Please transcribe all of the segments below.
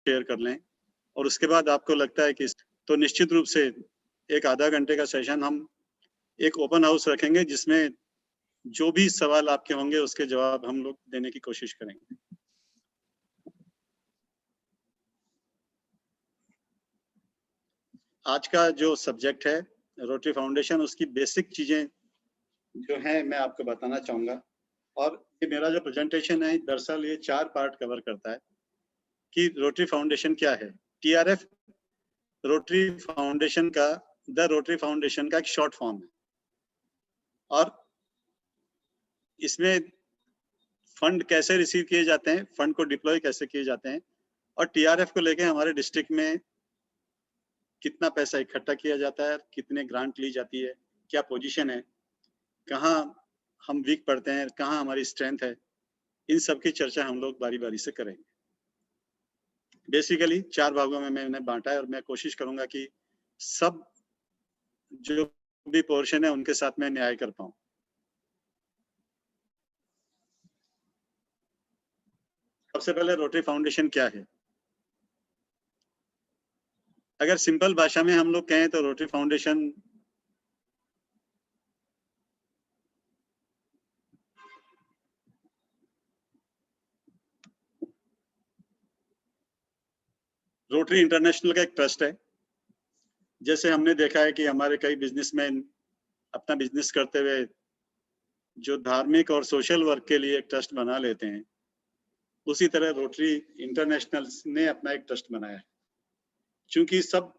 Share कर लें और उसके बाद आपको लगता है कि तो निश्चित रूप से एक आधा घंटे का सेशन हम एक ओपन हाउस रखेंगे जिसमें जो भी सवाल आपके होंगे उसके जवाब हम लोग देने की कोशिश करेंगे। आज का जो सब्जेक्ट है रोटरी फाउंडेशन, उसकी बेसिक चीजें जो हैं मैं आपको बताना चाहूंगा। और ये मेरा जो प्रेजेंटेशन है दरअसल ये 4 पार्ट कवर करता है कि रोटरी फाउंडेशन क्या है। टीआरएफ रोटरी फाउंडेशन का एक शॉर्ट फॉर्म है और इसमें फंड कैसे रिसीव किए जाते हैं, फंड को डिप्लॉय कैसे किए जाते हैं और टीआरएफ को लेके हमारे डिस्ट्रिक्ट में कितना पैसा इकट्ठा किया जाता है, कितने ग्रांट ली जाती है, क्या पोजीशन है, कहाँ हम वीक पड़ते हैं, कहाँ हमारी स्ट्रेंथ है, इन सब की चर्चा हम लोग बारी बारी से करेंगे। बेसिकली 4 भागों में मैंने बांटा है और मैं कोशिश करूंगा कि सब जो भी पोर्शन है उनके साथ मैं न्याय कर पाऊं। सबसे पहले रोटरी फाउंडेशन क्या है? अगर सिंपल भाषा में हम लोग कहें तो रोटरी फाउंडेशन रोटरी इंटरनेशनल का एक ट्रस्ट है। जैसे हमने देखा है कि हमारे कई बिजनेसमैन अपना बिजनेस करते हुए जो धार्मिक और सोशल वर्क के लिए एक ट्रस्ट बना लेते हैं, उसी तरह रोटरी इंटरनेशनल ने अपना एक ट्रस्ट बनाया है। क्योंकि सब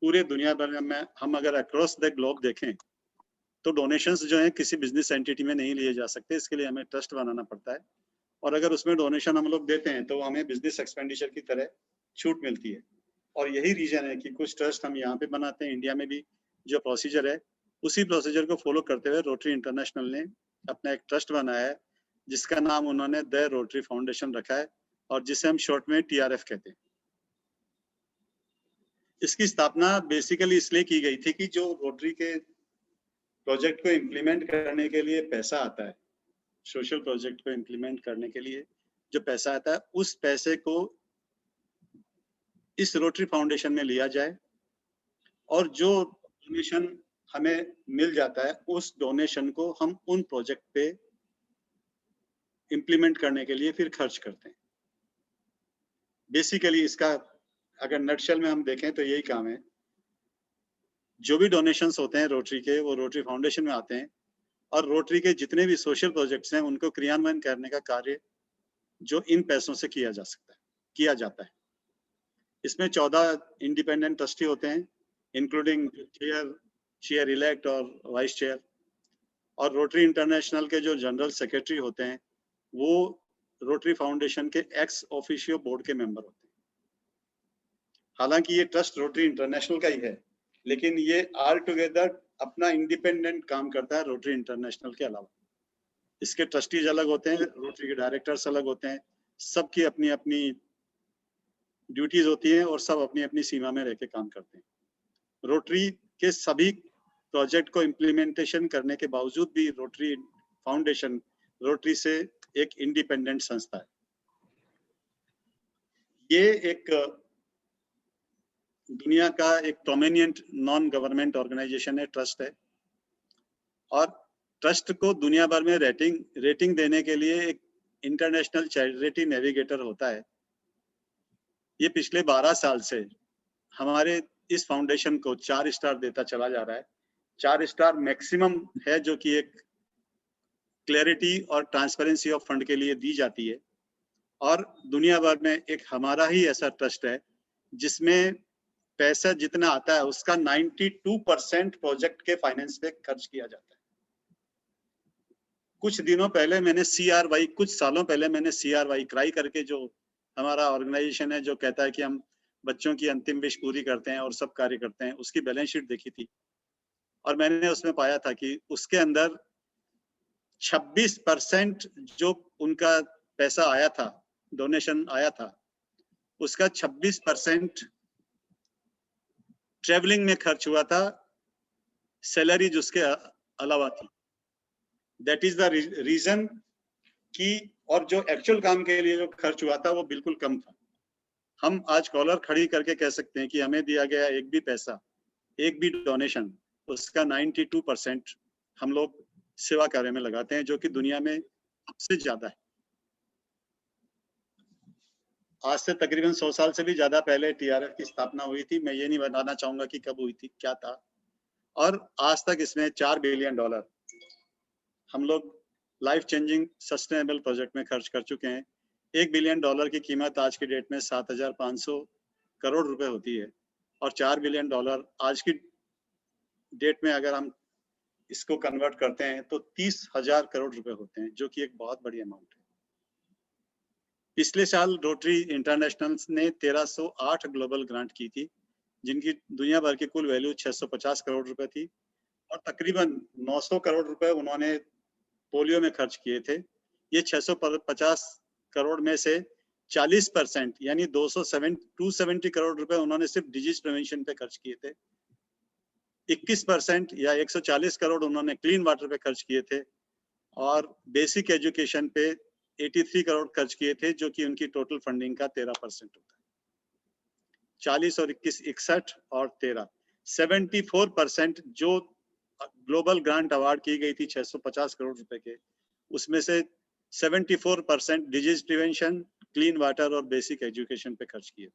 पूरे दुनिया भर में हम अगर अक्रॉस द ग्लोब देखें तो डोनेशंस जो हैं किसी बिजनेस एंटिटी में नहीं लिए जा सकते, इसके लिए हमें ट्रस्ट बनाना पड़ता है। और अगर उसमें डोनेशन हम लोग देते हैं तो हमें बिजनेस एक्सपेंडिचर की तरह छूट मिलती है। और यही रीजन है कि कुछ ट्रस्ट हम यहाँ पे बनाते हैं, इंडिया में भी जो प्रोसीजर है उसी प्रोसीजर को फॉलो करते हुए रोटरी इंटरनेशनल ने अपना एक ट्रस्ट बनाया है जिसका नाम उन्होंने द रोटरी फाउंडेशन रखा है और जिसे हम शॉर्ट में टीआरएफ कहते हैं। इसकी स्थापना बेसिकली इसलिए की गई थी कि जो रोटरी के प्रोजेक्ट को इम्प्लीमेंट करने के लिए पैसा आता है, सोशल प्रोजेक्ट को इम्प्लीमेंट करने के लिए जो पैसा आता है, उस पैसे को इस रोटरी फाउंडेशन में लिया जाए और जो डोनेशन हमें मिल जाता है उस डोनेशन को हम उन प्रोजेक्ट पे इम्प्लीमेंट करने के लिए फिर खर्च करते हैं। बेसिकली इसका अगर नटशेल में हम देखें तो यही काम है। जो भी डोनेशंस होते हैं रोटरी के, वो रोटरी फाउंडेशन में आते हैं और रोटरी के जितने भी सोशल प्रोजेक्ट्स हैं उनको क्रियान्वयन करने का कार्य जो इन पैसों से किया जाता है। इसमें 14 इंडिपेंडेंट ट्रस्टी होते हैं, इंक्लूडिंग चेयर इलेक्ट और वाइस चेयर। और रोटरी इंटरनेशनल के जो जनरल सेक्रेटरी होते हैं वो रोटरी फाउंडेशन के एक्स ऑफिशियो बोर्ड के मेंबर होते हैं। हालांकि ये ट्रस्ट रोटरी इंटरनेशनल का ही है, लेकिन ये ऑल टुगेदर अपना इंडिपेंडेंट काम करता है रोटरी इंटरनेशनल के अलावा। इसके ट्रस्टीज अलग होते हैं, रोटरी के डायरेक्टर्स अलग होते हैं, सबकी अपनी अपनी ड्यूटीज होती हैं और सब अपनी अपनी सीमा में रह के काम करते हैं। रोटरी के सभी प्रोजेक्ट को इम्प्लीमेंटेशन करने के बावजूद भी रोटरी फाउंडेशन रोटरी से एक इंडिपेंडेंट संस्था है। ये एक दुनिया का एक प्रोमिनेंट नॉन गवर्नमेंट ऑर्गेनाइजेशन है, ट्रस्ट है। और ट्रस्ट को दुनिया भर में रेटिंग देने के लिए एक इंटरनेशनल चैरिटी नेविगेटर होता है। ये पिछले 12 साल से हमारे इस फाउंडेशन को 4 स्टार देता चला जा रहा है। 4 स्टार मैक्सिमम है जो कि एक क्लैरिटी और ट्रांसपेरेंसी ऑफ फंड के लिए दी जाती है। और दुनिया भर में एक हमारा ही ऐसा ट्रस्ट है जिसमें पैसा जितना आता है उसका 92% प्रोजेक्ट के फाइनेंस पे खर्च किया जाता है। कुछ सालों पहले मैंने CRY क्राई करके जो हमारा ऑर्गेनाइजेशन है जो कहता है कि हम बच्चों की अंतिम विश पूरी करते हैं और सब कार्य करते हैं, उसकी बैलेंस शीट देखी थी और मैंने उसमें पाया था कि उसके अंदर 26% जो उनका पैसा आया था, डोनेशन आया था, उसका 26% ट्रेवलिंग में खर्च हुआ था, सैलरी जिसके अलावा थी। दैट इज द रीजन कि और जो एक्चुअल काम के लिए जो खर्च हुआ था वो बिल्कुल कम था। हम आज कॉलर खड़ी करके कह सकते हैं कि हमें दिया गया एक भी पैसा, एक भी डोनेशन, उसका 92% हम लोग सेवा कार्य में लगाते हैं, जो कि दुनिया में सबसे ज्यादा है। आज से तकरीबन 100 साल से भी ज्यादा पहले टीआरएफ की स्थापना हुई थी। मैं ये नहीं बताना चाहूंगा कि कब हुई थी, क्या था, और आज तक इसमें $4 बिलियन हम लोग लाइफ चेंजिंग सस्टेनेबल प्रोजेक्ट में खर्च कर चुके हैं। $1 बिलियन की कीमत आज की डेट में 7,500 करोड़ रुपए होती है, और $4 बिलियन आज की डेट में अगर हम इसको कन्वर्ट करते हैं तो 30,000 करोड़ रुपए होते हैं, जो कि एक बहुत बड़ी अमाउंट है। पिछले साल रोटरी इंटरनेशनल ने 1308 ग्लोबल ग्रांट की थी, जिनकी दुनिया भर की कुल वैल्यू 650 करोड़ रुपए थी, और तकरीबन 900 करोड़ रुपए उन्होंने पोलियो में खर्च किए थे। ये 650 करोड़ में से 40% यानी 270 करोड़ रुपए उन्होंने सिर्फ डिजीज प्रिवेंशन पे खर्च किए थे। 21% या 140 करोड़ उन्होंने क्लीन वाटर पे खर्च किए थे, और बेसिक एजुकेशन पे 83 करोड़ खर्च किए थे, जो कि उनकी टोटल फंडिंग का 13% होता है। 40 और 21, 61 और 13, 74% जो ग्लोबल ग्रांट अवार्ड की गई थी 650 करोड़ रुपए के, उसमें से 74% डिजीज प्रिवेंशन, क्लीन वाटर और बेसिक एजुकेशन पे खर्च किए थे।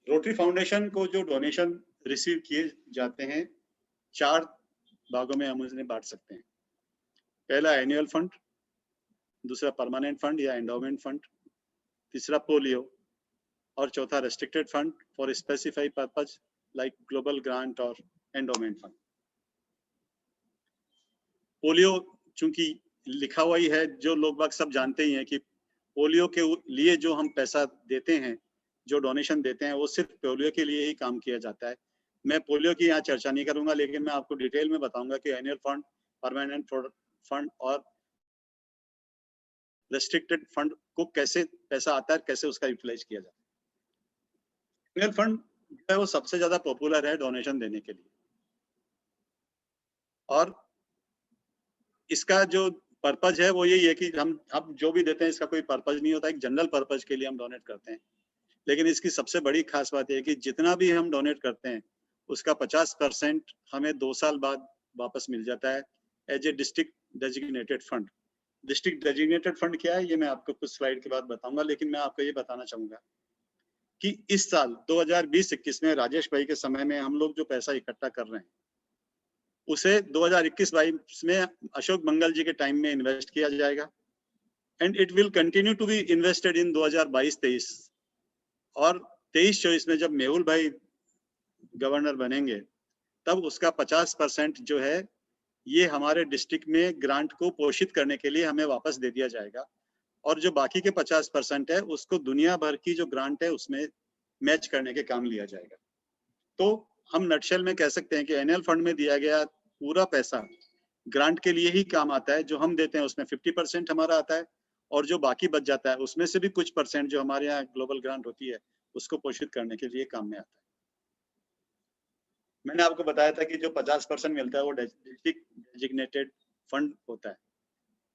रोटरी फाउंडेशन को जो डोनेशन रिसीव किए जाते हैं, 4 भागों में हम उन्हें बांट सकते हैं। पहला एनुअल फंड, दूसरा परमानेंट फंड या एंडोमेंट फंड, तीसरा पोलियो, और चौथा restricted fund for specified purpose like global grant और एंडोमेंट फंड। पोलियो चूंकि लिखा हुआ ही है, जो लोग बाग सब जानते ही हैं कि पोलियो के लिए जो हम पैसा देते हैं, जो डोनेशन देते हैं, वो सिर्फ पोलियो के लिए ही काम किया जाता है। मैं पोलियो की यहाँ चर्चा नहीं करूंगा, लेकिन मैं आपको डिटेल में बताऊंगा कि एनुअल फंड, परमानेंट फंड और रेस्ट्रिक्टेड फंड को कैसे पैसा आता है, कैसे उसका यूटिलाइज किया जाता है। एनुअल फंड जो है वो सबसे ज्यादा पॉपुलर है डोनेशन देने के लिए, और इसका जो पर्पज है वो यही है कि हम जो भी देते हैं इसका कोई पर्पज नहीं होता, एक जनरल पर्पज के लिए हम डोनेट करते हैं। लेकिन इसकी सबसे बड़ी खास बात है कि जितना भी हम डोनेट करते हैं उसका 50% हमें 2 साल बाद वापस मिल जाता है as a district designated fund. District designated fund क्या है ये मैं आपको कुछ स्लाइड के बाद बताऊंगा, लेकिन मैं आपको ये बताना चाहूंगा कि इस साल 2020-21 में राजेश भाई के समय में हम लोग जो पैसा इकट्ठा कर रहे हैं, उसे 2021-22 में अशोक मंगल जी के टाइम में इन्वेस्ट किया जाएगा, and it will continue to be invested in 2022-23, और 23-24 में जब मेहुल भाई गवर्नर बनेंगे तब उसका 50% जो है ये हमारे डिस्ट्रिक्ट में ग्रांट को पोषित करने के लिए हमें वापस दे दिया जाएगा, और जो बाकी के 50% है उसको दुनिया भर की जो ग्रांट है उसमें मैच करने के काम लिया जाएगा। तो हम नटशेल में कह सकते हैं कि एनुअल फंड में दिया गया पूरा पैसा ग्रांट के लिए ही काम आता है। जो हम देते हैं उसमें 50% हमारा आता है, और जो बाकी बच जाता है उसमें से भी कुछ परसेंट जो हमारे यहाँ ग्लोबल ग्रांट होती है उसको पोषित करने के लिए काम में आता है। मैंने आपको बताया था कि जो 50% मिलता है वो डिस्ट्रिक्ट डेजिग्नेटेड फंड होता है।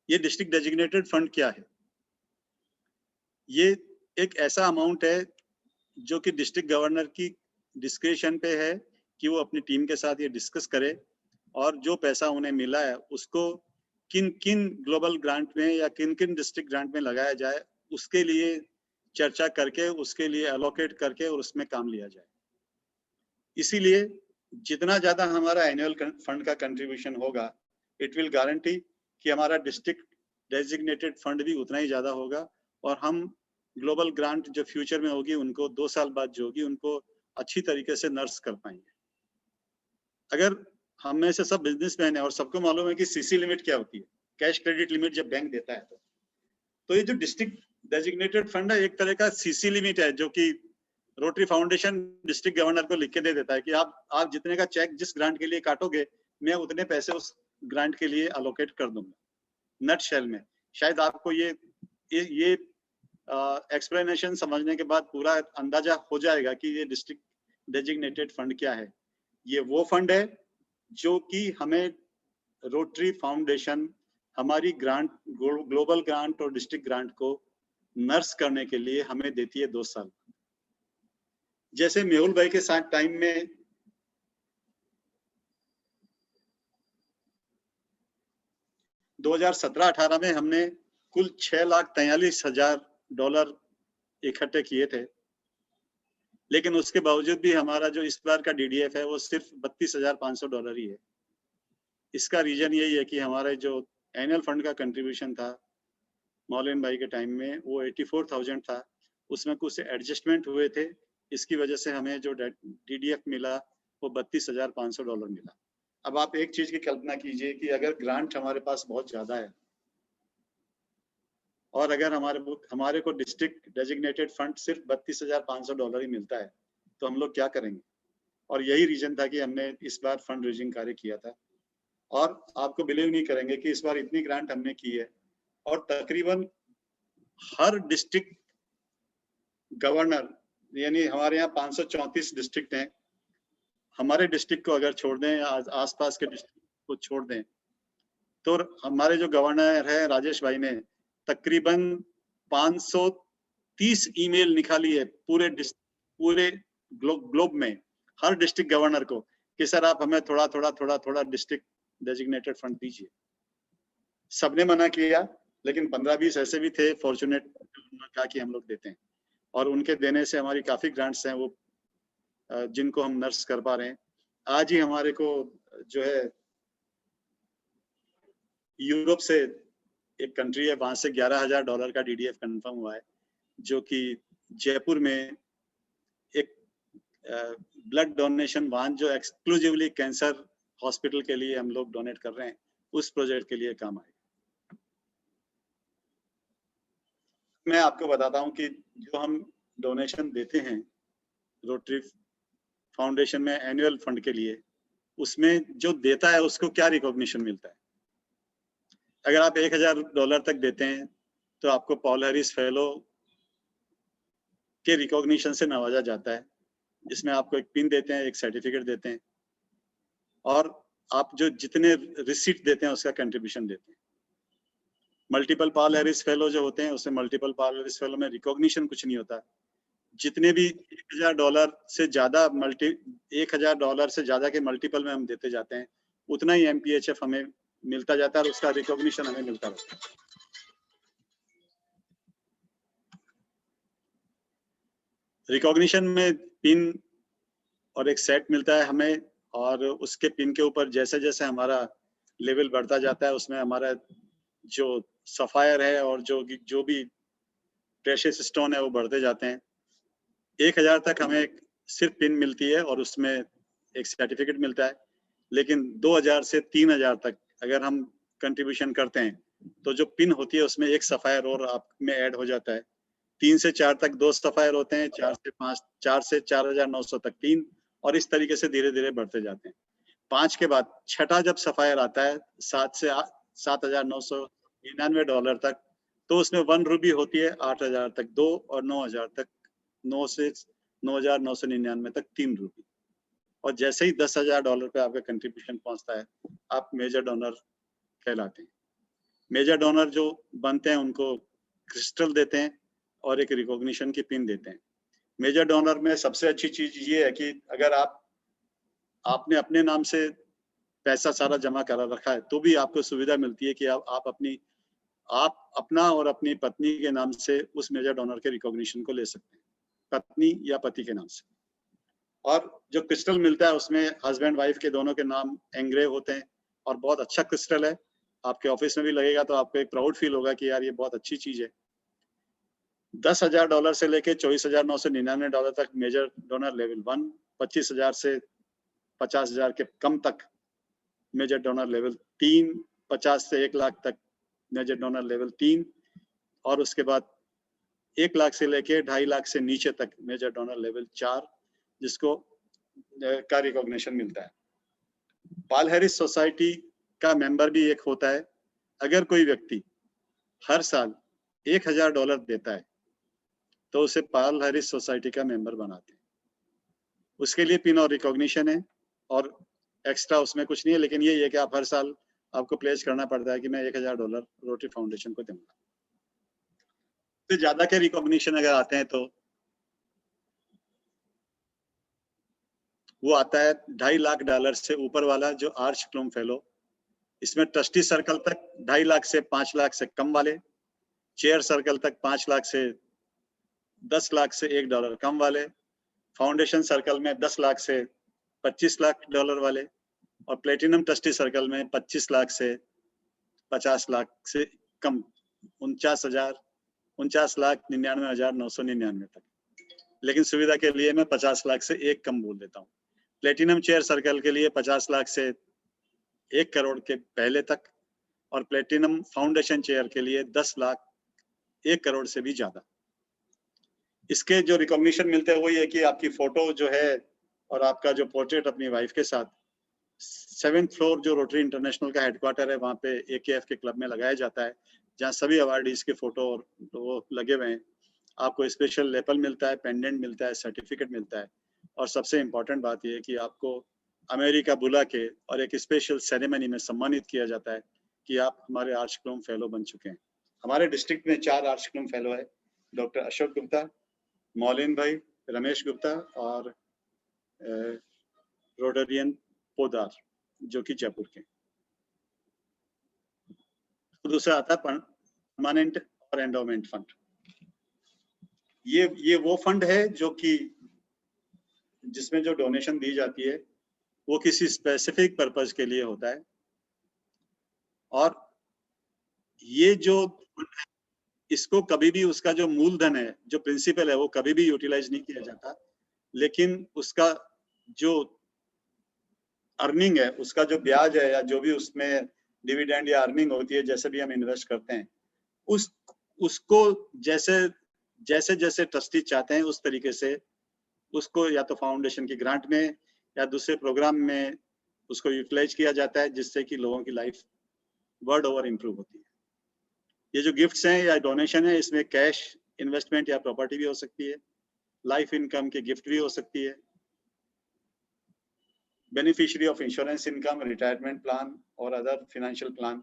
ये डिस्ट्रिक्ट डेजिग्नेटेड फंड क्या है? ये एक ऐसा अमाउंट है जो कि डिस्ट्रिक्ट गवर्नर की डिस्क्रिप्शन पे है कि वो अपनी टीम के साथ ये डिस्कस करे, और जो पैसा उन्हें मिला है उसको किन किन ग्लोबल ग्रांट में या किन किन डिस्ट्रिक्ट ग्रांट में लगाया जाए उसके लिए चर्चा करके उसके लिए अलोकेट करके और उसमें काम लिया जाए। इसीलिए जितना ज्यादा हमारा एनुअल फंड का कंट्रीब्यूशन होगा, इट विल गारंटी कि हमारा डिस्ट्रिक्ट डेजिग्नेटेड फंड भी उतना ही ज्यादा होगा, और हम ग्लोबल ग्रांट जो फ्यूचर में होगी उनको 2 साल बाद जो होगी उनको अच्छी तरीके से नर्स कर पाएंगे। अगर हम में से सब बिजनेसमैन है और सबको मालूम है कि सीसी लिमिट क्या होती है, कैश क्रेडिट लिमिट जब बैंक देता है तो ये जो डिस्ट्रिक्ट डेजिग्नेटेड फंड है एक तरह का सीसी लिमिट है, जो कि रोटरी फाउंडेशन डिस्ट्रिक्ट गवर्नर को लिख के दे देता है कि आप जितने का चेक जिस ग्रांट के लिए काटोगे मैं उतने पैसे उस ग्रांट के लिए अलोकेट कर दूंगा। नट शेल में शायद आपको ये एक्सप्लेनेशन समझने के बाद पूरा अंदाजा हो जाएगा कि ये डिस्ट्रिक्ट डेजिग्नेटेड फंड क्या है। ये वो फंड है जो कि हमें रोटरी फाउंडेशन हमारी ग्रांट, ग्लोबल ग्रांट और डिस्ट्रिक्ट ग्रांट को नर्स करने के लिए हमें देती है 2 साल। जैसे मेहुल भाई के साथ टाइम में 2017-18 में हमने कुल $6,43,000 इकट्ठे किए थे, लेकिन उसके बावजूद भी हमारा जो इस बार का DDF है वो सिर्फ $32,500 ही है। इसका रीजन यही है कि हमारे जो एनुअल फंड का कंट्रीब्यूशन था मौलान भाई के टाइम में वो 84,000 था, उसमें कुछ एडजस्टमेंट हुए थे, इसकी वजह से हमें जो DDF मिला वो $32,500 मिला। अब आप एक चीज की कल्पना कीजिए कि अगर ग्रांट हमारे पास बहुत ज्यादा है और अगर हमारे को डिस्ट्रिक्ट डेजिग्नेटेड फंड सिर्फ $32,500 ही मिलता है तो हम लोग क्या करेंगे। और यही रीजन था कि हमने इस बार फंड रेजिंग कार्य किया था। और आपको बिलीव नहीं करेंगे कि इस बार इतनी ग्रांट हमने की है और तकरीबन हर डिस्ट्रिक्ट गवर्नर, यानी हमारे यहाँ 534 डिस्ट्रिक्ट हैं, हमारे डिस्ट्रिक्ट को अगर छोड़ दें, आसपास के डिस्ट्रिक्ट को छोड़ दें, तो हमारे जो गवर्नर है राजेश भाई ने तकरीबन 530 ईमेल निकाली है पूरे ग्लोब में हर डिस्ट्रिक्ट गवर्नर को कि सर आप हमें थोड़ा डिस्ट्रिक्ट डेजिग्नेटेड फंड दीजिए। सबने मना किया, लेकिन 15-20 ऐसे भी थे फॉर्चुनेट, कहा कि हम लोग देते हैं, और उनके देने से हमारी काफी ग्रांट्स हैं वो जिनको हम नर्स कर पा रहे हैं। आज ही हमारे को जो है यूरोप से एक कंट्री है, वहां से $11,000 का DDF कंफर्म हुआ है, जो कि जयपुर में एक ब्लड डोनेशन वाहन जो एक्सक्लूसिवली कैंसर हॉस्पिटल के लिए हम लोग डोनेट कर रहे हैं, उस प्रोजेक्ट के लिए काम आएगा। मैं आपको बताता हूं कि जो हम डोनेशन देते हैं रोटरी फाउंडेशन में एनुअल फंड के लिए, उसमें जो देता है उसको क्या रिकॉग्निशन मिलता है। अगर आप $1,000 तक देते हैं तो आपको पॉल हैरिस फेलो के रिकॉग्निशन से नवाजा जाता है, जिसमें आपको एक पिन देते हैं, एक सर्टिफिकेट देते हैं, और आप जो जितने रिसीट देते हैं उसका कंट्रीब्यूशन देते हैं। मल्टीपल पॉल हैरिस फेलो जो होते हैं उसमें मल्टीपल पॉल हैरिस फेलो में रिकॉग्निशन कुछ नहीं होता। जितने भी $1,000 से ज्यादा $1,000 से ज्यादा के मल्टीपल में हम देते जाते हैं, उतना ही MPHF हमें मिलता जाता है और उसका रिकॉग्निशन हमें मिलता रहता है। रिकॉग्निशन में पिन और एक सेट मिलता है हमें, और उसके पिन के ऊपर जैसे जैसे हमारा लेवल बढ़ता जाता है उसमें हमारा जो सफायर है और जो भी प्रेशियस स्टोन है वो बढ़ते जाते हैं। 1,000 तक हमें सिर्फ पिन मिलती है और उसमें एक सर्टिफिकेट मिलता है, लेकिन 2,000 से 3,000 तक अगर हम कंट्रीब्यूशन करते हैं तो जो पिन होती है उसमें एक सफायर और आप में ऐड हो जाता है। 3 से 4 तक 2 सफायर होते हैं, 4 से 5, 4 से 4,900 तक 3, और इस तरीके से धीरे धीरे बढ़ते जाते हैं। 5 के बाद छठा जब सफायर आता है 7 से $7,999 तक, तो उसमें 1 रूबी होती है 8,000 तक 2 और 9,000 तक 9 से 9,999 तक 3 रूबी। और जैसे ही $10,000 पे आपका कंट्रीब्यूशन पहुंचता है आप मेजर डोनर कहलाते हैं। मेजर डोनर जो बनते हैं उनको क्रिस्टल देते हैं और एक रिकॉग्निशन की पिन देते हैं। मेजर डोनर में सबसे अच्छी चीज ये है कि अगर आपने अपने नाम से पैसा सारा जमा करा रखा है तो भी आपको सुविधा मिलती है कि आप अपना और अपनी पत्नी के नाम से उस मेजर डोनर के रिकॉग्निशन को ले सकते हैं, पत्नी या पति के नाम से। और जो क्रिस्टल मिलता है उसमें हस्बैंड वाइफ के दोनों के नाम एंग्रेव होते हैं और बहुत अच्छा क्रिस्टल है। आपके ऑफिस में भी लगेगा तो आपको एक प्राउड फील होगा कि यार ये बहुत अच्छी चीज है। $10,000 से लेके $24,999 तक मेजर डोनर लेवल 1, 25,000 से 50,000 के कम तक मेजर डोनर लेवल 3, 50 से 1 लाख तक मेजर डोनर लेवल 3, और उसके बाद 1 लाख से लेके 2.5 लाख से नीचे तक मेजर डोनर लेवल 4, जिसको का रिकॉग्निशन मिलता है। पॉल हैरिस सोसाइटी का मेंबर भी एक होता है। अगर कोई व्यक्ति हर साल $1,000 देता है तो उसे पॉल हैरिस सोसाइटी का मेंबर बनाते हैं। उसके लिए पिन और रिकॉग्निशन है और एक्स्ट्रा उसमें कुछ नहीं है, लेकिन ये है कि आप हर साल आपको प्लेज करना पड़ता है कि मैं $1000 रोटरी फाउंडेशन को दूंगा। तो ज्यादा के रिकॉग्निशन अगर आते हैं तो वो आता है $2.5 लाख से ऊपर वाला जो आर्च प्लम फेलो। इसमें ट्रस्टी सर्कल तक 2.5 लाख से 5 लाख से कम वाले, चेयर सर्कल तक 5 लाख से 10 लाख से $1 कम वाले, फाउंडेशन सर्कल में 10 लाख से $25 लाख वाले, और प्लेटिनम ट्रस्टी सर्कल में 25 लाख से 50 लाख से कम 49,99,999 तक। लेकिन सुविधा के लिए मैं 50 लाख से एक कम बोल देता हूँ। प्लेटिनम चेयर सर्कल के लिए 50 लाख से 1 करोड़ के पहले तक, और प्लेटिनम फाउंडेशन चेयर के लिए 10 लाख 1 करोड़ से भी ज्यादा। इसके जो रिकॉग्निशन मिलते हैं वो ये कि आपकी फोटो जो है और आपका जो पोर्ट्रेट अपनी वाइफ के साथ 7th फ्लोर जो रोटरी इंटरनेशनल का हेडक्वार्टर है वहाँ पे AKF के क्लब में लगाया जाता है, जहाँ सभी अवार्डीज के फोटो और वो लगे हुए हैं। आपको स्पेशल लेपल मिलता है, पेंडेंट मिलता है, सर्टिफिकेट मिलता है, और सबसे इम्पोर्टेंट बात यह है कि आपको अमेरिका बुला के और एक स्पेशल सेरेमनी में सम्मानित किया जाता है कि आप हमारे आर्च प्लम फेलो बन चुके हैं। हमारे डिस्ट्रिक्ट में 4 आर्च प्लम फेलो है, डॉक्टर अशोक गुप्ता, मौलिन भाई, रमेश गुप्ता और रोटरियन पोदार जो कि जयपुर के। तो दूसरा आता है परमानेंट और एंडोमेंट फंड। ये वो फंड है जो कि जिसमें जो डोनेशन दी जाती है वो किसी स्पेसिफिक पर्पस के लिए होता है, और ये जो इसको कभी भी उसका जो मूलधन है, जो प्रिंसिपल है, वो कभी भी यूटिलाइज नहीं किया जाता, लेकिन उसका जो अर्निंग है, उसका जो ब्याज है या जो भी उसमें डिविडेंड या अर्निंग होती है, जैसे भी हम इन्वेस्ट करते हैं, उसको जैसे जैसे जैसे ट्रस्टी चाहते हैं उस तरीके से उसको या तो फाउंडेशन की ग्रांट में या दूसरे प्रोग्राम में उसको यूटिलाइज किया जाता है, जिससे कि लोगों की लाइफ वर्ल्ड ओवर इंप्रूव होती है। ये जो गिफ्ट्स हैं या डोनेशन है, इसमें कैश इन्वेस्टमेंट या प्रॉपर्टी भी हो सकती है, लाइफ इनकम की गिफ्ट भी हो सकती है, beneficiary of insurance income, retirement plan और अदर फाइनेंशियल प्लान।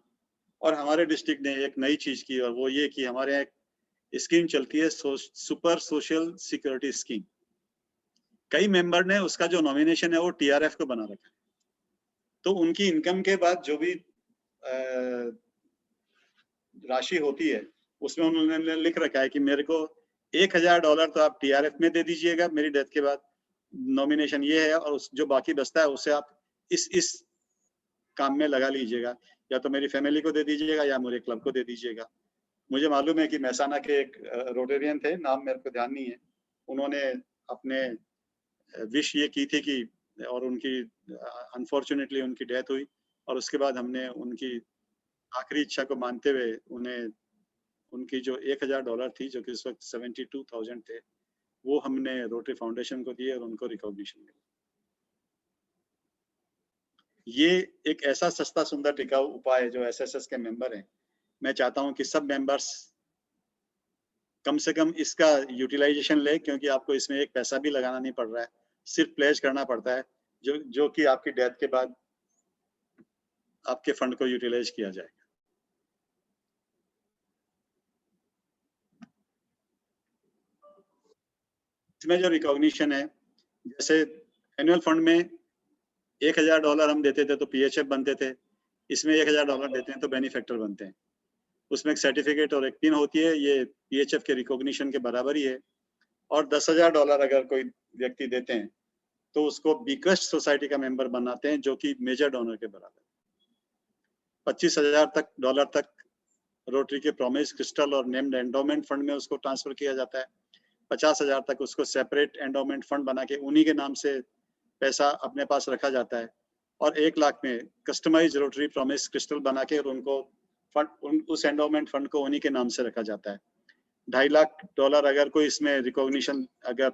और हमारे डिस्ट्रिक्ट ने एक नई चीज की, और वो ये कि हमारे यहाँ एक स्कीम चलती है सुपर सोशल सिक्योरिटी स्कीम। कई मेंबर ने उसका जो नॉमिनेशन है वो TRF को बना रखा है, तो उनकी इनकम के बाद जो भी राशि होती है उसमें उन्होंने लिख रखा है कि मेरे को $1000 तो आप TRF में दे दीजिएगा मेरी डेथ के बाद, नॉमिनेशन ये है, और जो बाकी बचता है उसे आप इस काम में लगा लीजिएगा, या तो मेरी फैमिली को दे दीजिएगा या मेरे क्लब को दे दीजिएगा। मुझे मालूम है कि महसाना के एक रोटेरियन थे, नाम मेरे को ध्यान नहीं है, उन्होंने अपने विश ये की थी कि, और उनकी अनफॉर्चुनेटली उनकी डेथ हुई, और उसके बाद हमने उनकी आखिरी इच्छा को मानते हुए उन्हें उनकी जो $1000 थी, जो कि इस वक्त 72,000 थे, वो हमने रोटरी फाउंडेशन को दिए और उनको रिकॉग्निशन मिला। ये एक ऐसा सस्ता सुंदर टिकाऊ उपाय है जो SSS के मेंबर हैं। मैं चाहता हूं कि सब मेंबर्स कम से कम इसका यूटिलाइजेशन ले, क्योंकि आपको इसमें एक पैसा भी लगाना नहीं पड़ रहा है, सिर्फ प्लेज करना पड़ता है, जो कि आपकी डेथ के बाद आपके फंड को यूटिलाइज किया जाएगा। इसमें जो रिकॉग्निशन है, जैसे एनुअल फंड में $1000 हम देते थे तो PHF बनते थे, इसमें $1000 देते हैं तो बेनिफैक्टर बनते हैं। उसमें एक सर्टिफिकेट और एक पिन होती है, ये PHF के रिकॉग्निशन के बराबर ही है। और $10,000 अगर कोई व्यक्ति देते हैं तो उसको बीक्वेस्ट सोसाइटी का मेंबर बनाते हैं, जो कि मेजर डोनर के बराबर। $25,000 तक रोटरी के प्रॉमिस, क्रिस्टल और नेम्ड एंडोमेंट फंड में उसको ट्रांसफर किया जाता है। 50,000 तक उसको सेपरेट एंडोमेंट फंड बना के उन्हीं के नाम से पैसा अपने पास रखा जाता है, और 1 लाख में कस्टमाइज रोटरी प्रॉमिस क्रिस्टल बना के और उनको फंड उस एंडोमेंट फंड को उन्हीं के नाम से रखा जाता है। $2.5 लाख अगर कोई इसमें रिकॉग्निशन अगर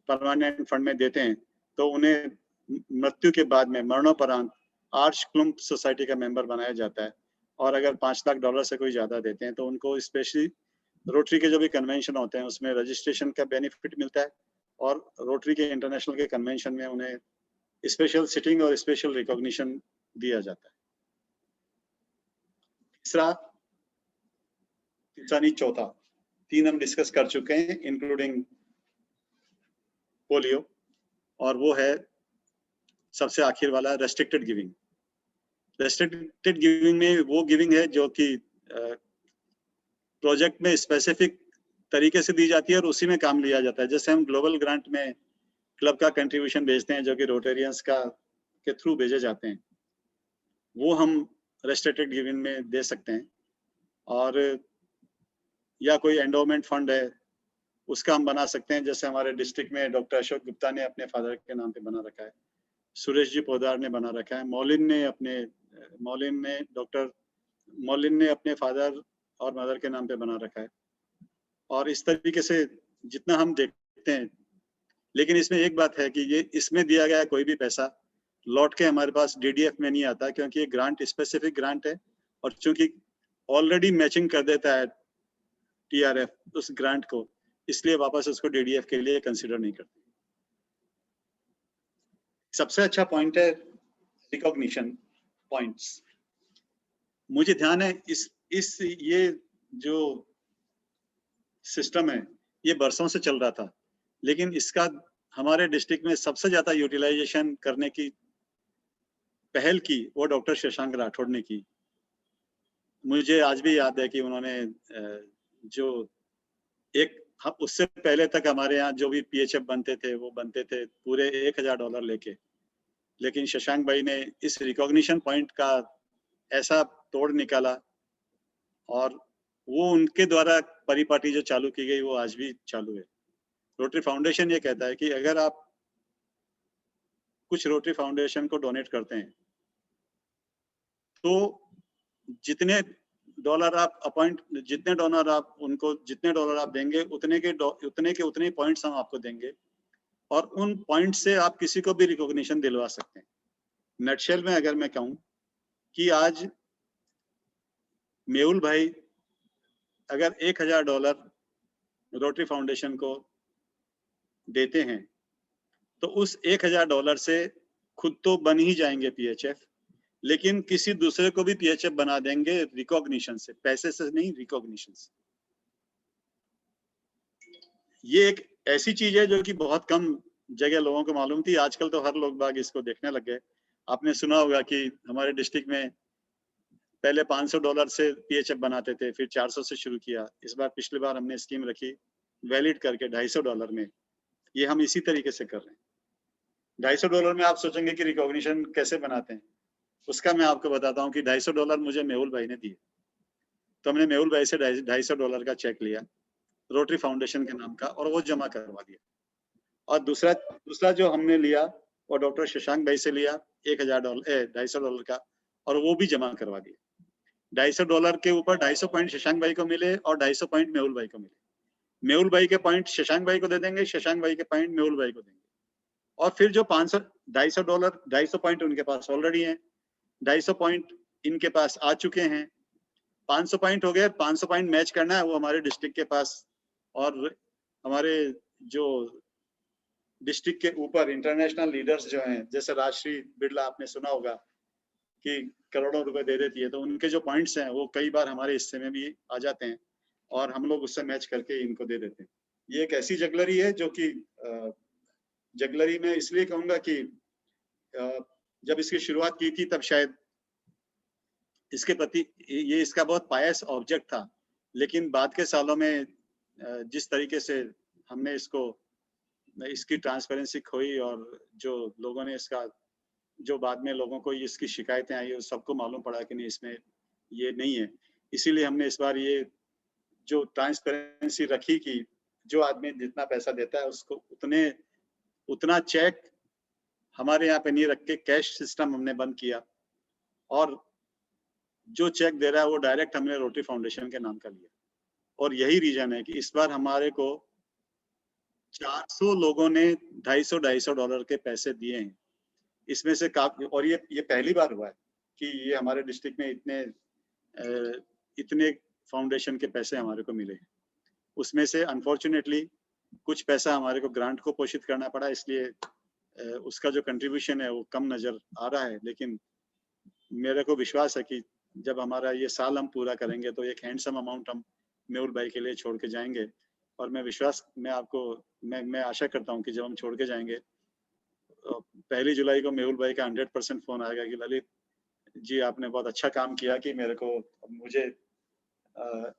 परमानेंट फंड में देते हैं तो उन्हें मृत्यु के बाद में मरणोपरांत आर्च प्लम सोसाइटी का मेंबर बनाया जाता है। और अगर $5 लाख से कोई ज्यादा देते हैं तो उनको स्पेशली रोटरी के जो भी कन्वेंशन होते हैं उसमें रजिस्ट्रेशन का बेनिफिट मिलता है, और रोटरी के इंटरनेशनल के कन्वेंशन में उन्हें स्पेशल सिटिंग और स्पेशल रिकॉग्निशन दिया जाता है। तीसरा नहीं चौथा, 3 हम डिस्कस कर चुके हैं इंक्लूडिंग पोलियो, और वो है सबसे आखिर वाला रेस्ट्रिक्टेड गिविंग। रेस्ट्रिक्टेड गिविंग में वो गिविंग है जो कि प्रोजेक्ट में स्पेसिफिक तरीके से दी जाती है और उसी में काम लिया जाता है। जैसे हम ग्लोबल ग्रांट में क्लब का कंट्रीब्यूशन भेजते हैं जो कि रोटेरियंस का के थ्रू भेजे जाते हैं, वो हम रेस्ट्रिक्टेड गिविंग में दे सकते हैं। और या कोई एंडोमेंट फंड है उसका हम बना सकते हैं, जैसे हमारे डिस्ट्रिक्ट में डॉक्टर अशोक गुप्ता ने अपने फादर के नाम पे बना रखा है, सुरेश जी पोदार ने बना रखा है, डॉक्टर मौलिन ने अपने फादर और मदर के नाम पे बना रखा है। और इस तरीके से जितना हम देखते हैं, लेकिन इसमें एक बात है कि ये इसमें दिया गया कोई भी पैसा लौट के हमारे पास डीडीएफ में नहीं आता, क्योंकि ये ग्रांट स्पेसिफिक ग्रांट है और चूंकि ऑलरेडी मैचिंग कर देता है टीआरएफ उस ग्रांट को, इसलिए वापस उसको डीडीएफ के लिए कंसीडर नहीं करते। सबसे अच्छा पॉइंट है रिकॉग्निशन पॉइंट्स। मुझे ध्यान है इस ये जो सिस्टम है ये बरसों से चल रहा था, लेकिन इसका हमारे डिस्ट्रिक्ट में सबसे ज्यादा यूटिलाइजेशन करने की पहल की वो डॉक्टर शशांक राठौड़ ने की। मुझे आज भी याद है कि उन्होंने जो उससे पहले तक हमारे यहाँ जो भी पीएचएफ बनते थे वो बनते थे पूरे $1000 लेके, लेकिन शशांक भाई ने इस रिकॉग्निशन पॉइंट का ऐसा तोड़ निकाला और वो उनके द्वारा परिपाटी जो चालू की गई वो आज भी चालू है। रोटरी फाउंडेशन ये कहता है कि अगर आप कुछ रोटरी फाउंडेशन को डोनेट करते हैं तो जितने डॉलर आप देंगे उतने ही पॉइंट्स हम आपको देंगे और उन पॉइंट से आप किसी को भी रिकॉग्निशन दिलवा सकते हैं। नटशेल में अगर मैं कहूं कि आज मेहुल भाई अगर $1000 रोटरी फाउंडेशन को देते हैं तो उस $1000 से खुद तो बन ही जाएंगे पीएचएफ, लेकिन किसी दूसरे को भी पीएचएफ बना देंगे रिकॉग्निशन से, पैसे से नहीं, रिकॉग्निशन से। ये एक ऐसी चीज है जो कि बहुत कम जगह लोगों को मालूम थी, आजकल तो हर लोग बाग इसको देखने लग गए। आपने सुना होगा कि हमारे डिस्ट्रिक्ट में पहले $500 से पीएचएफ बनाते थे, फिर 400 से शुरू किया। इस बार पिछली बार हमने स्कीम रखी वैलिड करके $250 में, ये हम इसी तरीके से कर रहे हैं। $250 में आप सोचेंगे कि रिकॉग्निशन कैसे बनाते हैं, उसका मैं आपको बताता हूँ कि $250 मुझे मेहुल भाई ने दिए, तो हमने मेहुल भाई से $250 का चेक लिया रोटरी फाउंडेशन के नाम का और वो जमा करवा दिया। और दूसरा जो हमने लिया वो डॉक्टर शशांक भाई से लिया $250 का और वो भी जमा करवा दिया। $250 के ऊपर 250 पॉइंट शशांक भाई को मिले और 250 पॉइंट मेहुल भाई को मिले। मेहुल भाई के पॉइंट शशांक भाई को दे देंगे, शशांक भाई के पॉइंट मेहुल भाई को देंगे। और फिर जो $250 पॉइंट उनके पास ऑलरेडी हैं, 250 पॉइंट इनके पास आ चुके हैं, 500 पॉइंट हो गए। 500 पॉइंट मैच करना है वो हमारे डिस्ट्रिक्ट के पास, और हमारे जो डिस्ट्रिक्ट के ऊपर इंटरनेशनल लीडर्स जो हैं, जैसे राजश्री बिरला आपने सुना होगा कि करोड़ों रुपए दे देती है, तो उनके जो पॉइंट्स हैं वो कई बार हमारे हिस्से में भी आ जाते हैं और हम लोग उससे मैच करके इनको दे देते हैं। ये एक ऐसी जगलरी है जो कि जगलरी में इसलिए कहूंगा कि जब इसकी शुरुआत की थी तब शायद इसके प्रति ये इसका बहुत पायस ऑब्जेक्ट था, लेकिन बाद के सालों में जिस तरीके से हमने इसकी ट्रांसपेरेंसी खोई और जो लोगों ने जो बाद में लोगों को इसकी शिकायतें आई और सबको मालूम पड़ा कि नहीं इसमें ये नहीं है, इसीलिए हमने इस बार ये जो ट्रांसपेरेंसी रखी कि जो आदमी जितना पैसा देता है उसको उतना चेक हमारे यहाँ पे नहीं रख के कैश सिस्टम हमने बंद किया और जो चेक दे रहा है वो डायरेक्ट हमने रोटरी फाउंडेशन के नाम का लिया। और यही रीजन है कि इस बार हमारे को 400 लोगों ने $250 के पैसे दिए हैं। इसमें से काफी, और ये पहली बार हुआ है कि ये हमारे डिस्ट्रिक्ट में इतने फाउंडेशन के पैसे हमारे को मिले। उसमें से अनफॉर्चुनेटली कुछ पैसा हमारे को ग्रांट को पोषित करना पड़ा, इसलिए उसका जो कंट्रीब्यूशन है वो कम नजर आ रहा है, लेकिन मेरे को विश्वास है कि जब हमारा ये साल हम पूरा करेंगे तो एक हैंडसम अमाउंट हम मेहुल भाई के लिए छोड़ के जाएंगे। और मैं आशा करता हूँ कि जब हम छोड़ के जाएंगे 1 जुलाई को मेहुल भाई का 100% फोन आएगा कि ललित जी आपने बहुत अच्छा काम किया कि मुझे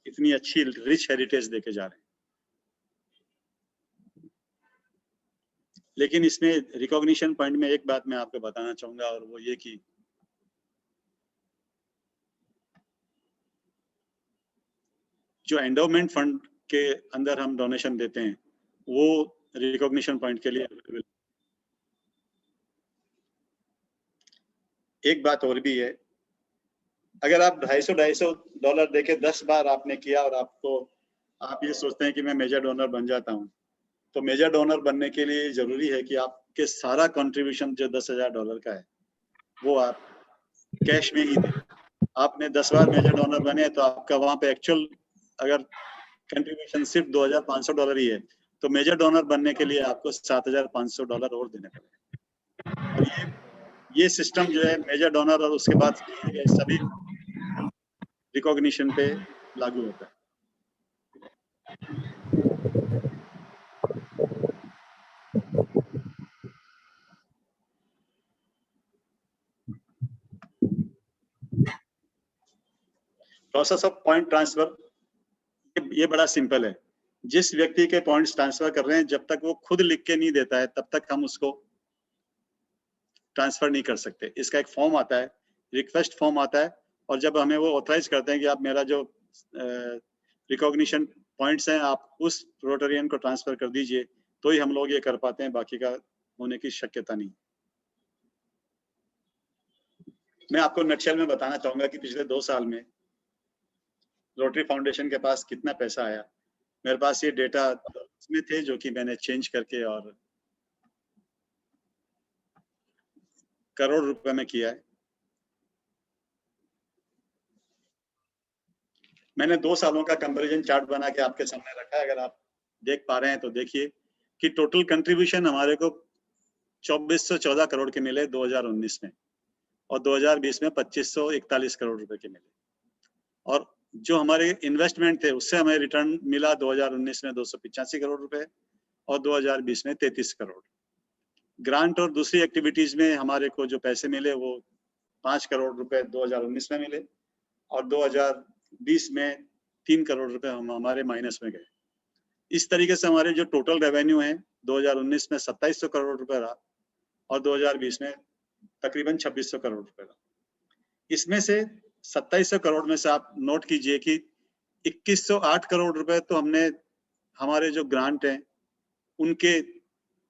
इतनी अच्छी रिच हेरिटेज देके जा रहे हैं। लेकिन इसमें रिकॉग्निशन पॉइंट में एक बात मैं आपको बताना चाहूंगा, और वो ये कि जो एंडोमेंट फंड के अंदर हम डोनेशन देते हैं वो रिकॉग्निशन पॉइंट के लिए अवेलेबल। एक बात और भी है, अगर आप $250 देके 10 बार आपने किया और आप ये सोचते हैं कि मैं मेजर डोनर बन जाता हूँ, तो मेजर डोनर बनने के लिए जरूरी है कि आपके सारा कंट्रीब्यूशन जो $10,000 का है वो आप कैश में ही दें। आपने 10 बार मेजर डोनर बने तो आपका वहां पे एक्चुअल अगर कंट्रीब्यूशन सिर्फ $2,500 ही है तो मेजर डोनर बनने के लिए आपको $7,500 और देने पड़ेंगे। और ये सिस्टम जो है मेजर डोनर और उसके बाद किए गए सभी रिकॉग्निशन पे लागू होता है। प्रोसेस ऑफ पॉइंट ट्रांसफर ये बड़ा सिंपल है। जिस व्यक्ति के पॉइंट्स ट्रांसफर कर रहे हैं जब तक वो खुद लिख के नहीं देता है तब तक हम उसको ट्रांसफर नहीं कर सकते। इसका एक फॉर्म आता है, रिक्वेस्ट फॉर्म आता है, और जब हमें वो ऑथराइज करते हैं कि आप मेरा जो रिकॉग्निशन पॉइंट्स हैं आप उस रोटरियन को ट्रांसफर कर दीजिए, तो ही हम लोग ये कर पाते हैं, बाकी का होने की शक्यता नहीं। मैं आपको नक्शल में बताना चाहूंगा कि पिछले 2 साल में रोटरी फाउंडेशन के पास कितना पैसा आया। मेरे पास ये डेटा में थे जो कि मैंने चेंज करके और करोड़ रुपए में किया है। मैंने 2 सालों का कंपैरिजन चार्ट बना के आपके सामने रखा है। अगर आप देख पा रहे हैं तो देखिए कि टोटल कंट्रीब्यूशन हमारे को 2414 करोड़ के मिले 2019 में, और 2020 में 2541 करोड़ रुपए के मिले। और जो हमारे इन्वेस्टमेंट थे उससे हमें रिटर्न मिला 2019 में 285 करोड़ रुपए और 2020 में 33 करोड़। ग्रांट और दूसरी एक्टिविटीज में हमारे को जो पैसे मिले वो 5 करोड़ रुपए 2019 में मिले, और 2020 में 3 करोड़ रुपए हमारे माइनस में गए। इस तरीके से हमारे जो टोटल रेवेन्यू है 2019 में 2700 करोड़ रुपए रहा और 2020 में तकरीबन 2600 करोड़ रुपए रहा। इसमें से 2700 करोड़ में से आप नोट कीजिए कि 2108 करोड़ रुपए तो हमने हमारे जो ग्रांट हैं उनके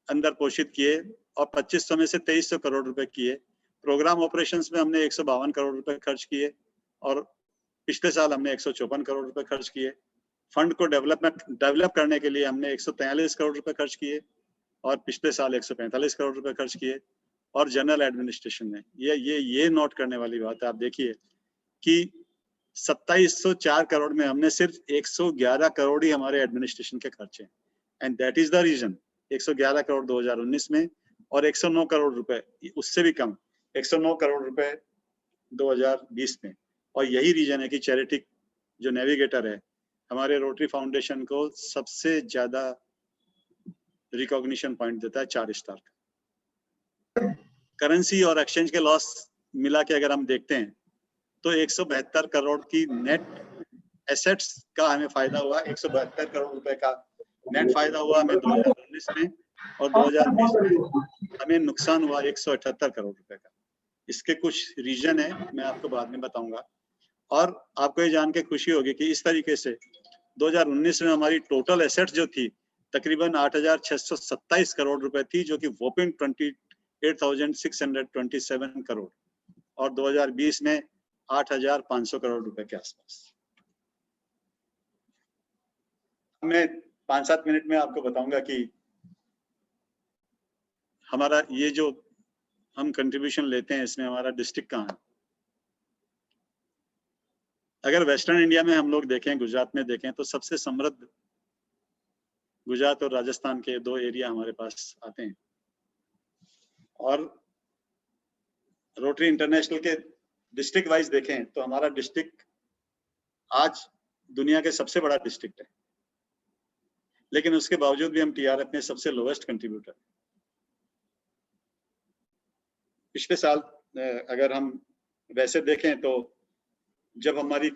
अंदर पोषित किए, और 2500 में से 2300 करोड़ रुपए किए। प्रोग्राम ऑपरेशंस में हमने 152 करोड़ रुपए खर्च किए, और पिछले साल हमने 154 करोड़ रुपए खर्च किए। फंड को डेवलप करने के लिए हमने 143 करोड़ रुपए खर्च किए, और पिछले साल 145 करोड़ रुपए खर्च किए। और जनरल एडमिनिस्ट्रेशन में ये नोट करने वाली बात है, आप देखिए कि 2704 करोड़ में हमने सिर्फ 111 करोड़ ही हमारे एडमिनिस्ट्रेशन के खर्चे हैं। And that is the reason 111 crore 2019 में और 109 करोड़ रुपए उससे भी कम 109 करोड़ रुपए 2020 में। और यही रीजन है कि चैरिटी जो नेविगेटर है हमारे रोटरी फाउंडेशन को सबसे ज्यादा रिकॉग्निशन पॉइंट देता है 4 स्टार का। करेंसी और एक्सचेंज के लॉस मिला के अगर हम देखते हैं तो 172 करोड़ की नेट एसेट्स का हमें फायदा हुआ। 172 करोड़ रुपए का नेट फायदा हुआ हमें 2019 में, और 2020 में हमें नुकसान हुआ 178 करोड़ रुपए का। इसके कुछ रीजन है, मैं आपको बाद में बताऊंगा। और आपको ये जान के खुशी होगी कि इस तरीके से 2019 में हमारी टोटल एसेट्स जो थी तकरीबन 8627 करोड़ रुपए थी, जो कि वोपिंग 28,627 करोड़, और 2020 में 8,500 करोड़ रुपए के आसपास। मैं 5-7 मिनट में आपको बताऊंगा कि हमारा ये जो हम कंट्रीब्यूशन लेते हैं इसमें हमारा डिस्ट्रिक्ट कहाँ है। अगर वेस्टर्न इंडिया में हम लोग देखें, गुजरात में देखें, तो सबसे समृद्ध गुजरात और राजस्थान के 2 एरिया हमारे पास आते हैं। और रोटरी इंटरनेशनल के डिस्ट्रिक्ट वाइज देखें तो हमारा डिस्ट्रिक्ट आज दुनिया के सबसे बड़ा डिस्ट्रिक्ट है, लेकिन उसके बावजूद भी हम टीआरएफ में सबसे लोवेस्ट कंट्रीब्यूटर। पिछले साल अगर हम वैसे देखें तो जब हमारी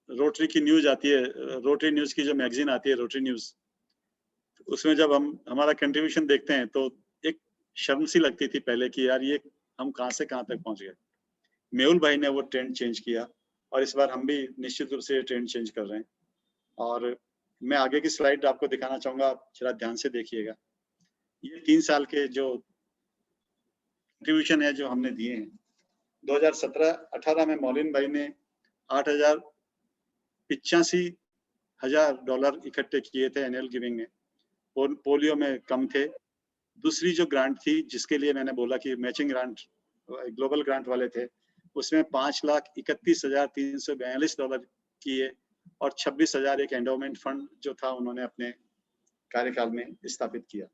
रोटरी की न्यूज आती है, रोटरी न्यूज की जो मैगजीन आती है रोटरी न्यूज, उसमें जब हम हमारा कंट्रीब्यूशन देखते हैं तो एक शर्म सी लगती थी पहले कि यार ये हम कहाँ से कहाँ तक पहुंच गए। मेहुल भाई ने वो ट्रेंड चेंज किया और इस बार हम भी निश्चित रूप से ट्रेंड चेंज कर रहे हैं। और मैं आगे की स्लाइड आपको दिखाना चाहूंगा, आप जरा ध्यान से देखिएगा। ये 3 साल के जो कंट्रीब्यूशन है जो हमने दिए हैं, 2017-18 में मौलिन भाई ने $8,85,000 इकट्ठे किए थे एनुअल गिविंग में, और पोलियो में कम थे। दूसरी जो ग्रांट थी जिसके लिए मैंने बोला कि मैचिंग ग्रांट ग्लोबल ग्रांट वाले थे, उसमें $5,31,342 किए और 26,000 एक एंडोमेंट फंड जो था उन्होंने अपने कार्यकाल में स्थापित किया।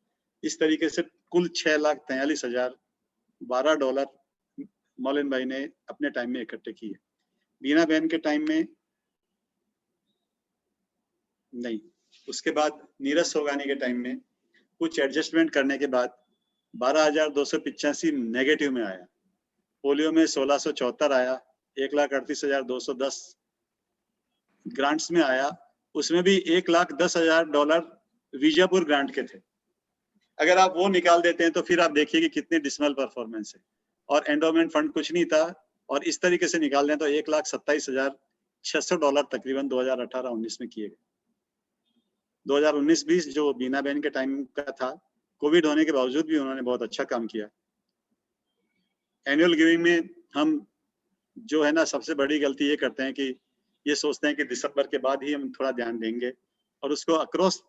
इस तरीके से कुल $6,43,012 मौलिन भाई ने अपने टाइम में इकट्ठे किए। बीना बहन के टाइम में नहीं, उसके बाद नीरज सोगानी के टाइम में कुछ एडजस्टमेंट करने के बाद 12,285 नेगेटिव में आया। पोलियो में 1,674 आया, 1,38,210 ग्रांट्स में आया, उसमें भी $1,10,000 विजयपुर ग्रांट के थे। अगर आप वो निकाल देते हैं तो फिर आप देखिए कि कितनी डिसमल परफॉर्मेंस है, और एंडोमेंट फंड कुछ नहीं था, और इस तरीके से निकाल दें तो $1,27,600 तकरीबन 2018-19 में किए गए। 2019-20 जो बीना बहन के टाइम का था, कोविड होने के बावजूद भी उन्होंने बहुत अच्छा काम किया। एनुअल गिविंग में हम जो है ना सबसे बड़ी गलती ये करते हैं कि ये सोचते हैं कि दिसंबर के बाद ही हम थोड़ा ध्यान देंगे, और उसको अक्रॉस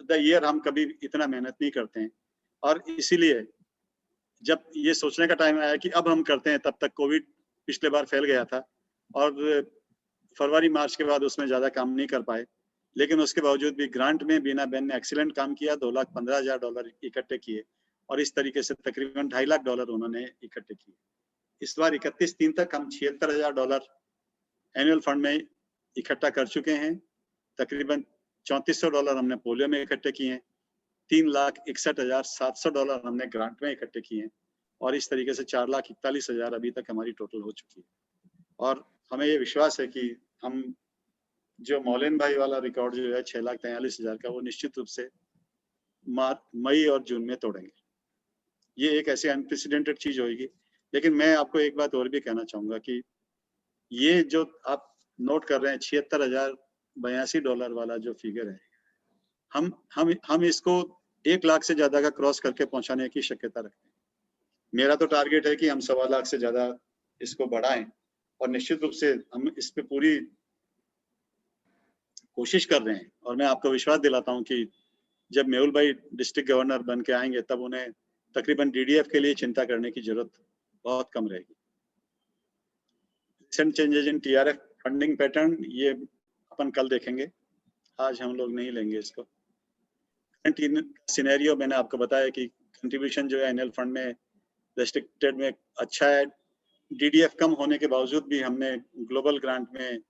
द ईयर हम कभी इतना मेहनत नहीं करते हैं। और इसीलिए जब ये सोचने का टाइम आया कि अब हम करते हैं, तब तक कोविड पिछले बार फैल गया था और फरवरी मार्च के बाद उसमें ज्यादा काम नहीं कर पाए। लेकिन उसके बावजूद भी ग्रांट में बीना बहन ने एक्सीलेंट काम किया, $2,15,000 इकट्ठे किए, और इस तरीके से तकरीबन $2.5 लाख उन्होंने इकट्ठे किए। इस बार 31/3 तक हम $76,000 एनुअल फंड में इकट्ठा कर चुके हैं। तकरीबन $3,400 हमने पोलियो में इकट्ठे किए हैं, $3,61,700 हमने ग्रांट में इकट्ठे किए हैं, और इस तरीके से $4,41,000 अभी तक हमारी टोटल हो चुकी है। और हमें ये विश्वास है कि हम जो मौलिन भाई वाला रिकॉर्ड जो है 6,43,000 का, वो निश्चित रूप से मई और जून में तोड़ेंगे। ये एक ऐसी अनप्रेसिडेंटेड चीज होगी। लेकिन मैं आपको एक बात और भी कहना चाहूंगा कि ये जो आप नोट कर रहे हैं $76,082 वाला जो फिगर है, हम इसको 1 लाख से ज्यादा का क्रॉस करके पहुंचाने की शक्यता रखते हैं। मेरा तो टारगेट है कि हम 1.25 लाख से ज्यादा इसको बढ़ाएं, और निश्चित रूप से हम इस पे पूरी कोशिश कर रहे हैं। और मैं आपको विश्वास दिलाता हूं कि जब मेहुल भाई डिस्ट्रिक्ट गवर्नर बन के आएंगे, तब उन्हें तकरीबन डीडीएफ के लिए चिंता करने की जरूरत बहुत कम रहेगी। Recent changes in TRF funding pattern, ये अपन कल देखेंगे, आज हम लोग नहीं लेंगे इसको। सिनेरियो मैंने आपको बताया कि कंट्रीब्यूशन जो है एनुअल फंड में रेस्ट्रिक्टेड में अच्छा है। डीडीएफ कम होने के बावजूद भी हमने ग्लोबल ग्रांट में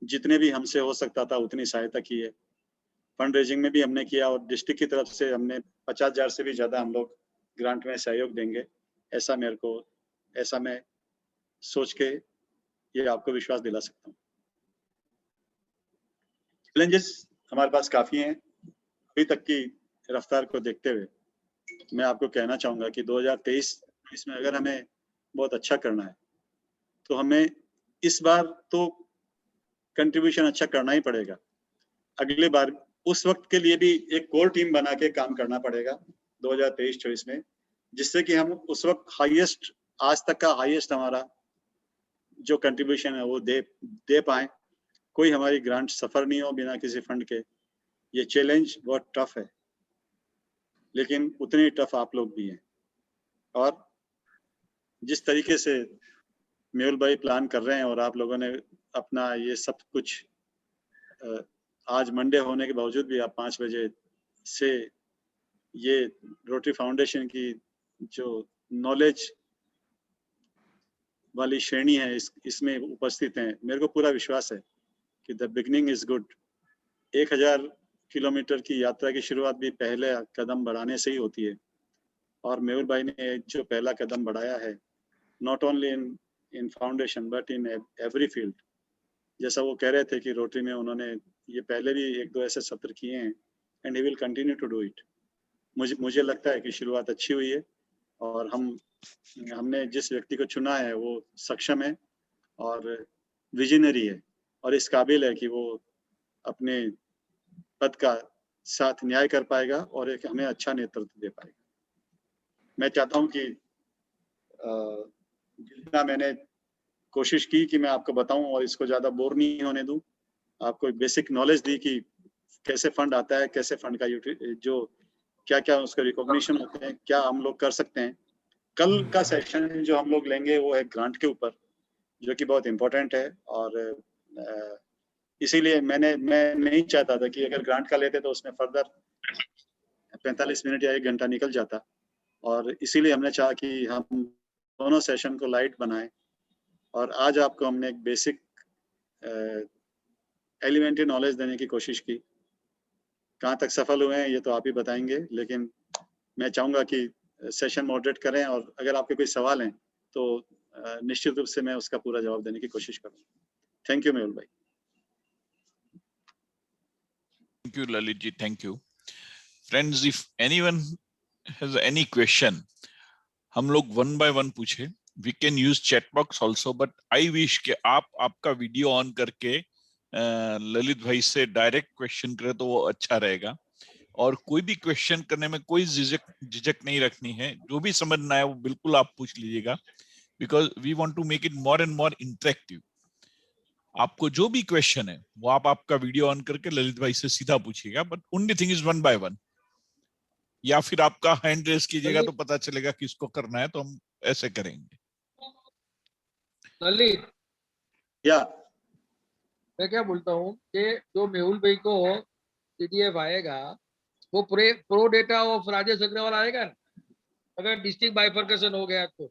जितने भी हमसे हो सकता था उतनी सहायता की है। फंड रेजिंग में भी हमने किया, और डिस्ट्रिक्ट की तरफ से हमने 50,000 से भी ज्यादा हम लोग ग्रांट में सहयोग देंगे, ऐसा मैं सोच के ये आपको विश्वास दिला सकता हूँ। चैलेंजेस हमारे पास काफी हैं। अभी तक की रफ्तार को देखते हुए मैं आपको कहना चाहूंगा कि 2023 में अगर हमें बहुत अच्छा करना है तो हमें इस बार तो कंट्रीब्यूशन अच्छा करना ही पड़ेगा। अगले बार उस वक्त के लिए भी एक कोर टीम बना के काम करना पड़ेगा 2023-24 में, जिससे कि हम उस वक्त हाईएस्ट, आज तक का हाईएस्ट हमारा जो कंट्रीब्यूशन है वो दे पाए। कोई हमारी ग्रांट सफर नहीं हो बिना किसी फंड के। ये चैलेंज बहुत टफ है, लेकिन उतने टफ आप लोग भी हैं। और जिस तरीके से मेहुल भाई प्लान कर रहे हैं, और आप लोगों ने अपना ये सब कुछ आज मंडे होने के बावजूद भी आप 5 बजे से ये रोटरी फाउंडेशन की जो नॉलेज वाली श्रेणी है इसमें उपस्थित हैं, मेरे को पूरा विश्वास है कि the beginning is good. 1000 kilometre की यात्रा की शुरुआत भी पहले कदम बढ़ाने से ही होती है, और मेहुल भाई ने जो पहला कदम बढ़ाया है, not only in foundation but in every field. जैसा वो कह रहे थे कि रोटरी में उन्होंने ये पहले भी 1-2 ऐसे सत्र किए हैं, and he will continue to do it. मुझे लगता है कि शुरुआत अच्छी हुई है, और हमने जिस व्यक्ति को चुना है वो सक्षम है और विजनरी है, और इस काबिल है कि वो अपने पद का साथ न्याय कर पाएगा और एक हमें अच्छा नेतृत्व दे पाएगा। मैं चाहता हूं कि जितना मैंने कोशिश की कि मैं आपको बताऊं और इसको ज़्यादा बोर नहीं होने दूं, आपको एक बेसिक नॉलेज दी कि कैसे फंड आता है, कैसे फंड का जो क्या उसका रिकॉग्निशन होते हैं, क्या हम लोग कर सकते हैं। कल का सेशन जो हम लोग लेंगे वो है ग्रांट के ऊपर, जो कि बहुत इम्पोर्टेंट है, और इसीलिए मैं नहीं चाहता था कि अगर ग्रांट का लेते तो उसमें फर्दर 45 मिनट या 1 घंटा निकल जाता, और इसीलिए हमने चाहा कि हम दोनों सेशन को लाइट बनाएं, और आज आपको हमने एक बेसिक एलिमेंट्री नॉलेज देने की कोशिश की। कहाँ तक सफल हुए हैं ये तो आप ही बताएंगे, लेकिन मैं चाहूँगा कि सेशन मॉडरेट करें, और अगर आपके कोई सवाल हैं तो निश्चित रूप से मैं उसका पूरा जवाब देने की कोशिश करूँगा। थैंक यू मेहुल भाई। Thank you, Lalit ji. Thank you. Friends, if anyone has any question, हम लोग 1 by 1 पूछे. We can use chat box also, but I wish कि आप आपका वीडियो ऑन करके ललित भाई से डायरेक्ट क्वेश्चन करें तो वो अच्छा रहेगा, और कोई भी क्वेश्चन करने में कोई झिझक नहीं रखनी है। जो भी समझना है वो बिल्कुल आप पूछ लीजिएगा, because we want to make it more and more interactive. आपको जो भी क्वेश्चन है वो आप आपका वीडियो ऑन करके ललित भाई से सीधा पूछिएगा, but only thing is 1 by 1, या फिर आपका हैंड रेस कीजिएगा तो पता चलेगा किसको करना है, तो हम ऐसे करेंगे। ललित, या मैं क्या बोलता हूँ कि जो मेहुल भाई को CDF आएगा वो pro data of Rajesh Agarwal आएगा ना, अगर डिस्ट्रिक्ट बाइफर्केशन हो गया तो।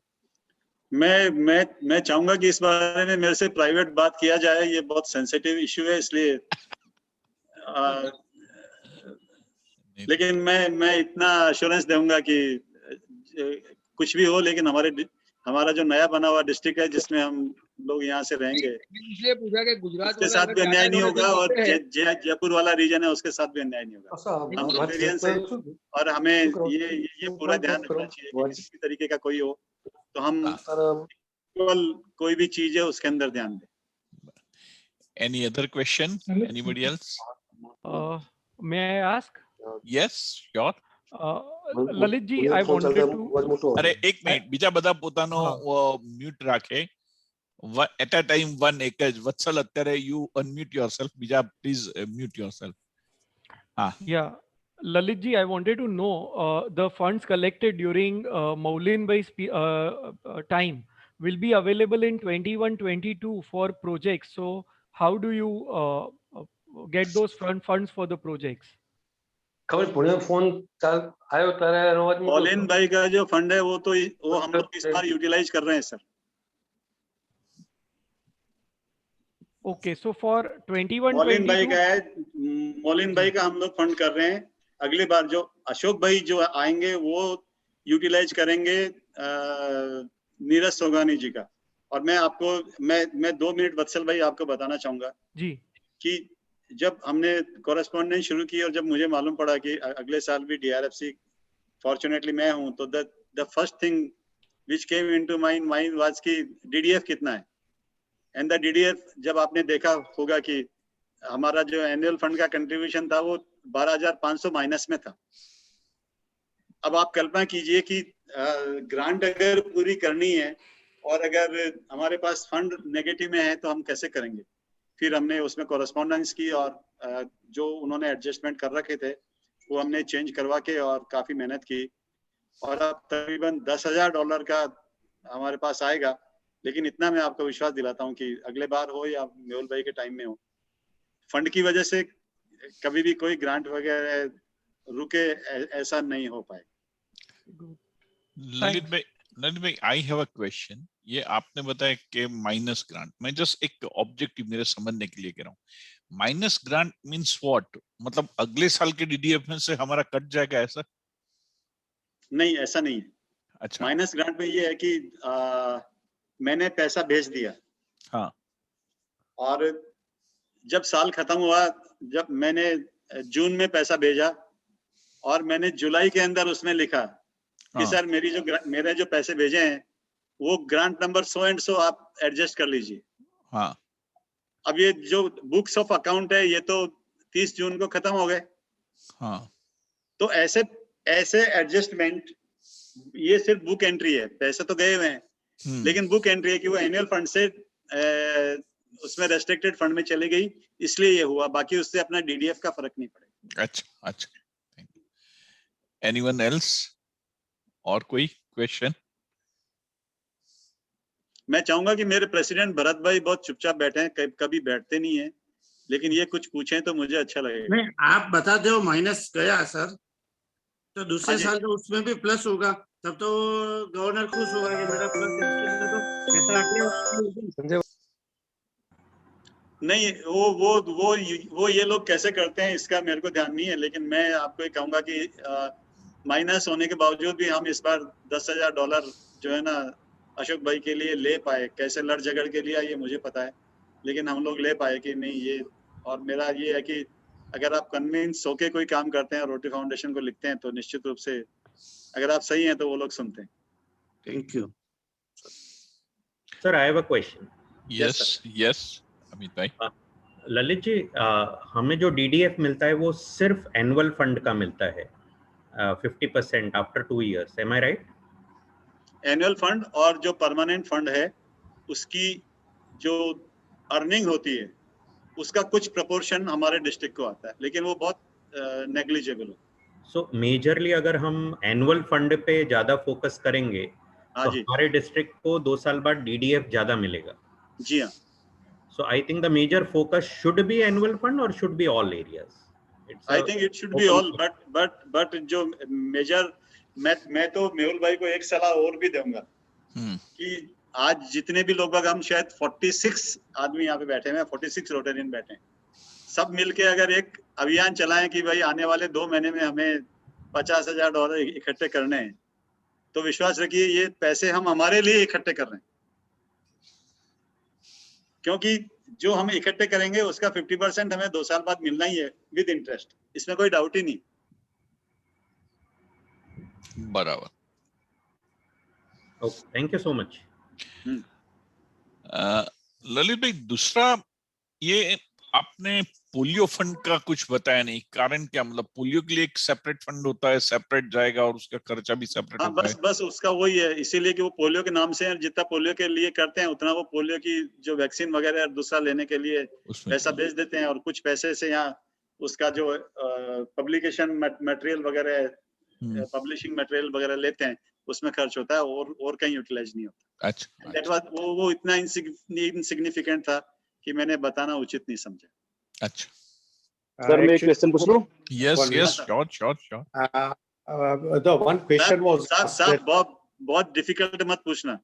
मैं चाहूंगा कि इस बारे में मेरे से प्राइवेट बात किया जाए, ये बहुत सेंसिटिव इश्यू है, इसलिए लेकिन मैं इतना एश्योरेंस दूंगा कि कुछ भी हो, लेकिन हमारा जो नया बना हुआ डिस्ट्रिक्ट है जिसमें हम लोग यहाँ से रहेंगे, इसलिए पूछा कि गुजरात उसके साथ भी अन्याय नहीं होगा, और जयपुर वाला रीजन है उसके साथ भी अन्याय नहीं होगा। और हमें ये पूरा ध्यान रखना चाहिए कि किसी भी तरीके का कोई हो तो हम केवल कोई भी चीज है उसके अंदर ध्यान दें। Any other question? Anybody else? May I ask? Yes, sure. Lalit ji, I wanted to. અરે એક મિનિટ, બીજા બધા પોતાનો મ્યુટ રાખે. At a time one એક જ. વત્સલ અત્યારે you unmute yourself. બીજા please mute yourself. Yeah, Lalit ji, I wanted to know the funds collected during Maulin Bhai's time will be available in 21-22 for projects. So how do you get those funds for the projects? खबर Pune phone आयो तारे अवाज में। मौलिन भाई का जो fund है वो हम लोग इस बार यूटिलाइज कर रहे हैं sir. Okay, so for 21-22 Maulin भाई का हम लोग फंड कर रहे हैं। अगली बार जो अशोक भाई जो आएंगे वो यूटिलाइज करेंगे नीरज सोगानी जी का। और मैं 2 मिनट वत्सल भाई आपको बताना चाहूंगा जी कि जब हमने कॉरेस्पॉन्डेंस शुरू की और जब मुझे मालूम पड़ा कि अगले साल भी DRFC फॉर्चुनेटली मैं हूं, तो the first thing which came into my mind was कि DDF कितना है। एंड द DDF जब आपने देखा होगा कि हमारा जो एनुअल फंड का कंट्रीब्यूशन था वो 12,500 माइनस में था। अब आप कल्पना कीजिए कि ग्रांट अगर पूरी करनी है और अगर हमारे पास फंड नेगेटिव में है तो हम कैसे करेंगे। फिर हमने उसमें कॉरेस्पॉन्डेंस की और जो उन्होंने एडजस्टमेंट कर रखे थे वो हमने चेंज करवा के और काफी मेहनत की, और अब तकरीबन $10,000 का हमारे पास आएगा। लेकिन इतना मैं आपको विश्वास दिलाता हूं कि अगले बार हो या मेहुल भाई के टाइम में हो, फंड की वजह से कभी भी कोई ग्रांट वगैरह रुके ऐसा नहीं हो पाए। ललित भाई ललित भाई, आई हैव अ क्वेश्चन। ये आपने बताया कि माइनस ग्रांट, मैं जस्ट एक ऑब्जेक्टिव मेरे समझने के लिए कह रहा हूँ। Minus grant means what? मतलब अगले साल के डीडीएफ में से हमारा कट जाएगा ऐसा? नहीं, ऐसा नहीं है। अच्छा। माइनस ग्रांट में ये है कि मैंने पैसा भेज दिया हाँ और जब साल खत्म हुआ, जब मैंने जून में पैसा भेजा और मैंने जुलाई के अंदर उसमें लिखा कि हाँ सर मेरे जो पैसे भेजे हैं वो grant number so and so आप एडजस्ट कर लीजिए। हाँ अब ये जो बुक्स ऑफ अकाउंट है ये तो 30 जून को खत्म हो गए, हाँ तो ऐसे ऐसे एडजस्टमेंट, ये सिर्फ बुक एंट्री है, पैसे तो गए हुए हैं लेकिन बुक एंट्री है कि वो एनुअल फंड से उसमें रेस्ट्रिक्टेड फंड में चली गई, इसलिए ये हुआ। बाकी उससे अपना डीडीएफ का फर्क नहीं पड़ेगा। अच्छा अच्छा, थैंक यू। Anyone else? और कोई क्वेश्चन? मैं चाहूंगा कि मेरे प्रेसिडेंट भरत भाई बहुत चुपचाप बैठे हैं, कभी बैठते नहीं है, लेकिन ये कुछ पूछें तो मुझे अच्छा लगेगा। नहीं, आप बता दो माइनस गया सर, तो दूसरे हाँ जी। साल तो उसमें भी प्लस होगा, तब तो गवर्नर खुश होगा कि मेरा प्लस है, तो पैसा आ गया। संजय, नहीं, वो ये लोग कैसे करते हैं इसका मेरे को ध्यान नहीं है, लेकिन मैं आपको ये कहूंगा कि माइनस होने के बावजूद भी हम इस बार $10,000 जो है ना अशोक भाई के लिए ले पाए। कैसे लड़ झगड़ के लिया ये मुझे पता है, लेकिन हम लोग ले पाए कि नहीं ये। और मेरा ये है कि अगर आप कन्विंस होके कोई काम करते हैं, रोटरी फाउंडेशन को लिखते हैं, तो निश्चित रूप से अगर आप सही हैं तो वो लोग सुनते हैं। Thank you sir. I have a question. Yes yes Amit भाई। ललित जी, हमें जो डीडीएफ मिलता है वो सिर्फ एनुअल फंड का मिलता है, 50% आफ्टर 2 years, एम आई राइट? एनुअल फंड और जो परमानेंट फंड है उसकी जो अर्निंग होती है उसका कुछ प्रोपोर्शन हमारे डिस्ट्रिक्ट को आता है, लेकिन वो बहुत नेग्लिजिबल है। सो मेजरली अगर हम एनुअल फंड पे ज्यादा फोकस करेंगे हाँ तो जी, हमारे डिस्ट्रिक्ट को 2 साल बाद डीडीएफ ज्यादा मिलेगा। जी हाँ। So I think the major focus should be annual fund or should be all areas? It's I a think it should be open all, but जो मेजर, मैं तो मेहुल भाई को एक सलाह और भी दूंगा कि आज जितने भी लोग, हम शायद 46 आदमी यहाँ पे बैठे हैं, 46 रोटेरियन बैठे हैं, सब मिलके अगर एक अभियान चलाएं कि भाई आने वाले 2 महीने में हमें $50,000 इकट्ठे करने हैं, तो विश्वास रखिए ये पैसे हम हमारे लिए इकट्ठे कर रहे हैं, क्योंकि जो हम इकट्ठे करेंगे उसका 50% हमें 2 साल बाद मिलना ही है विद इंटरेस्ट, इसमें कोई डाउट ही नहीं। बराबर। okay, thank you so much. Lalit भाई, दूसरा ये आपने पोलियो फंड का कुछ बताया नहीं, कारण क्या? मतलब पोलियो के लिए एक सेपरेट फंड होता है, सेपरेट जाएगा और उसका खर्चा भी सेपरेट हाँ, होता है। बस उसका वही है, इसीलिए कि वो पोलियो के नाम से है, जितना पोलियो के लिए करते हैं उतना वो पोलियो की जो वैक्सीन वगैरह दूसरा लेने के लिए उसमें पैसा भेज देते हैं, और कुछ पैसे से यहाँ उसका जो पब्लिकेशन मटेरियल वगैरह, पब्लिशिंग मटेरियल वगैरह लेते हैं, उसमें खर्च होता है, और कहीं यूटिलाइज नहीं होता। अच्छा, दैट वाज वो इतना इनसिग्निफिकेंट था कि मैंने बताना उचित नहीं समझा। अच्छा। सर मैं एक क्वेश्चन पूछ लूं? Yes yes, sure. The one question was साहब बहुत डिफिकल्ट मत पूछना।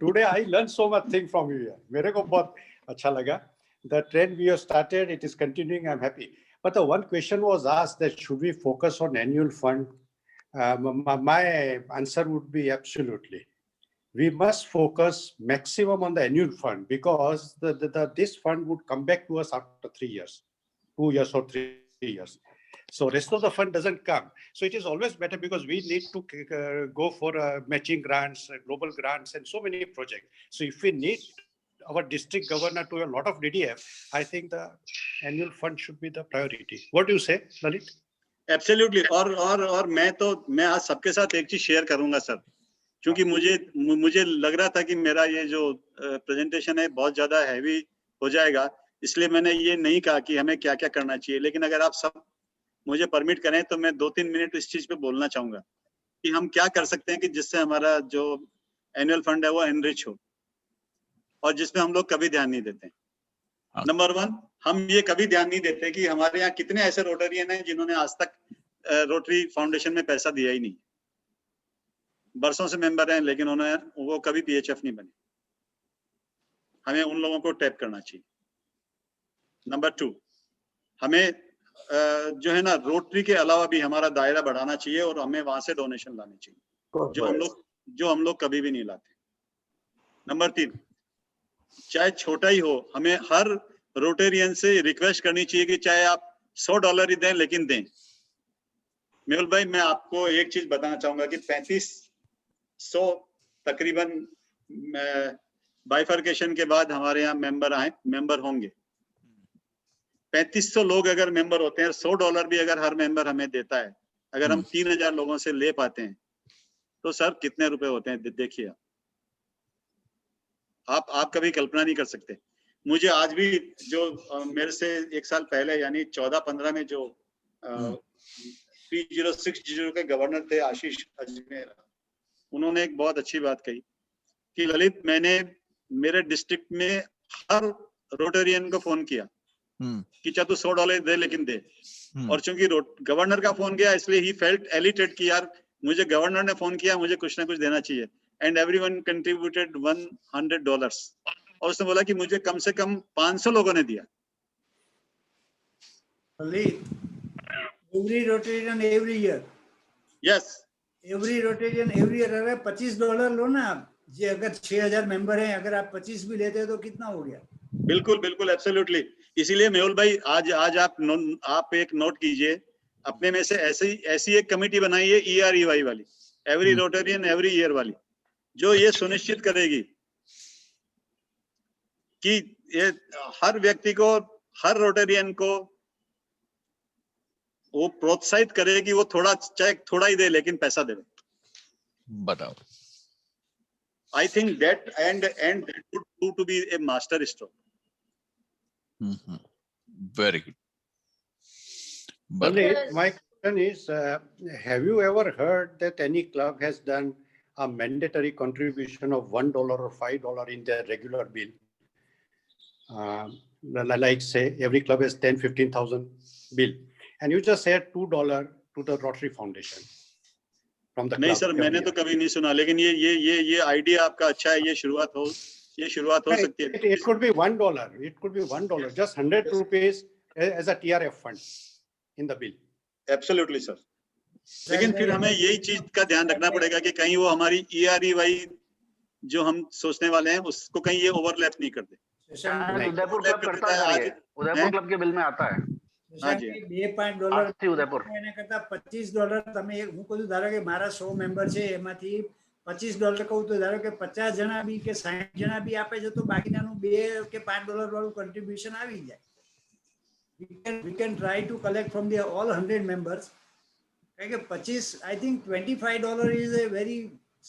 today I learned so much thing from you. मेरे को बहुत अच्छा लगा. The trend we have started, it is continuing. I'm happy. But the one question was asked that should we focus on annual fund? My answer would be absolutely. We must focus maximum on the annual fund, because this fund would come back to us after 3 years, 2 years or 3 years. So rest of the fund doesn't come. So it is always better, because we need to go for matching grants, global grants, and so many projects. So if we need our district governor to a lot of DDF, I think the annual fund should be the priority. What do you say, Lalit? Absolutely. और मैं आज सबके साथ एक चीज share करूंगा sir, क्योंकि मुझे लग रहा था कि मेरा ये जो प्रेजेंटेशन है बहुत ज्यादा हैवी हो जाएगा, इसलिए मैंने ये नहीं कहा कि हमें क्या क्या करना चाहिए। लेकिन अगर आप सब मुझे परमिट करें तो मैं 2-3 मिनट इस चीज पे बोलना चाहूंगा कि हम क्या कर सकते हैं कि जिससे हमारा जो एनुअल फंड है वो एनरिच हो, और जिसमें हम लोग कभी ध्यान नहीं देते। नंबर 1, हम ये कभी ध्यान नहीं देते कि हमारे यहाँ कितने ऐसे रोटरियन हैं जिन्होंने आज तक रोटरी फाउंडेशन में पैसा दिया ही नहीं। बरसों से मेंबर हैं लेकिन वो कभी PHF नहीं बने। हमें उन लोगों को टैप करना चाहिए। नंबर 2, हमें जो है ना रोटरी के अलावा भी हमारा दायरा बढ़ाना चाहिए और हमें वहां से डोनेशन लाने चाहिए जो हम लोग कभी भी नहीं लाते। नंबर 3, चाहे छोटा ही हो, हमें हर रोटेरियन से रिक्वेस्ट करनी चाहिए कि चाहे आप $100 ही दें लेकिन दें। मेहुल भाई, मैं आपको एक चीज बताना चाहूंगा कि 3500 तकरीबन बाइफर्केशन के बाद हमारे यहाँ मेंबर होंगे। 3500 लोग अगर मेंबर होते हैं, $100 भी अगर हर मेंबर हमें देता है, अगर हम 3000 लोगों से ले पाते हैं तो सर कितने रुपए होते हैं देखिए। आप कभी कल्पना नहीं कर सकते। मुझे आज भी जो मेरे से 1 साल पहले यानी 14-15 में जो 3060 के गवर्नर थे आशीष अजमेर, उन्होंने एक बहुत अच्छी बात कही कि ललित, मैंने मेरे डिस्ट्रिक्ट में हर रोटेरियन को फोन किया कि चाहे तू $100 दे लेकिन दे। और चूंकि गवर्नर का फोन गया इसलिए ही फेल्ट एलिटेड कि यार मुझे गवर्नर ने फोन किया, मुझे कुछ ना कुछ देना चाहिए। एंड एवरीवन कंट्रीब्यूटेड $100 और उसने बोला कि मुझे कम से कम 500 लोगों ने दिया। Every Rotarian every year. Yes. Every Rotarian every year. अगर $25 लो ना आप, जी अगर 6000 मेंबर हैं, अगर आप 25 भी लेते हो तो कितना हो गया? बिल्कुल बिल्कुल एब्सोल्युटली। इसीलिए मेहुल भाई आज आप एक नोट कीजिए, अपने में से ऐसी एक कमेटी बनाइए EREY वाली, एवरी रोटेरियन एवरी ईयर वाली, जो ये सुनिश्चित करेगी कि ये हर व्यक्ति को, हर रोटेरियन को वो प्रोत्साहित करे कि वो चाहे थोड़ा ही दे लेकिन पैसा दे। बताओ। I think that and that would prove to be a master stroke. Very good. Only my question is, have you ever heard that any club has done a mandatory contribution of $1 or $5 in their regular bill? Like say every club has 10,000-15,000 bill, and you just add $2 to the Rotary Foundation from the club. नहीं sir, मैंने तो कभी नहीं सुना, लेकिन ये idea आपका अच्छा है, ये शुरुआत हो सकती है। It could be $1. It could be $1. Just 100 rupees as a TRF fund in the bill. Absolutely sir. लेकिन फिर हमें यही चीज का ध्यान रखना पड़ेगा कि कहीं वो हमारी EREY जो हम सोचने वाले हैं उसको कहीं ये ओवरलैप नहीं कर दे। उदयपुर क्लब करता है, उदयपुर क्लब के बिल में आता है। हाँ जी, $2 ઉદયપુર એના કરતા $25 તમે હું કહું ધારો કે મારા 100 મેમ્બર છે એમાંથી $25 કહું તો ધારો કે 50 જણા બી કે 60 જણા બી આપે છે તો બાકીનાનું $2 કે $5 વાળું contribution આવી જાય. We can try to collect from the all 100 members. કારણ કે 25, I think $25 is a very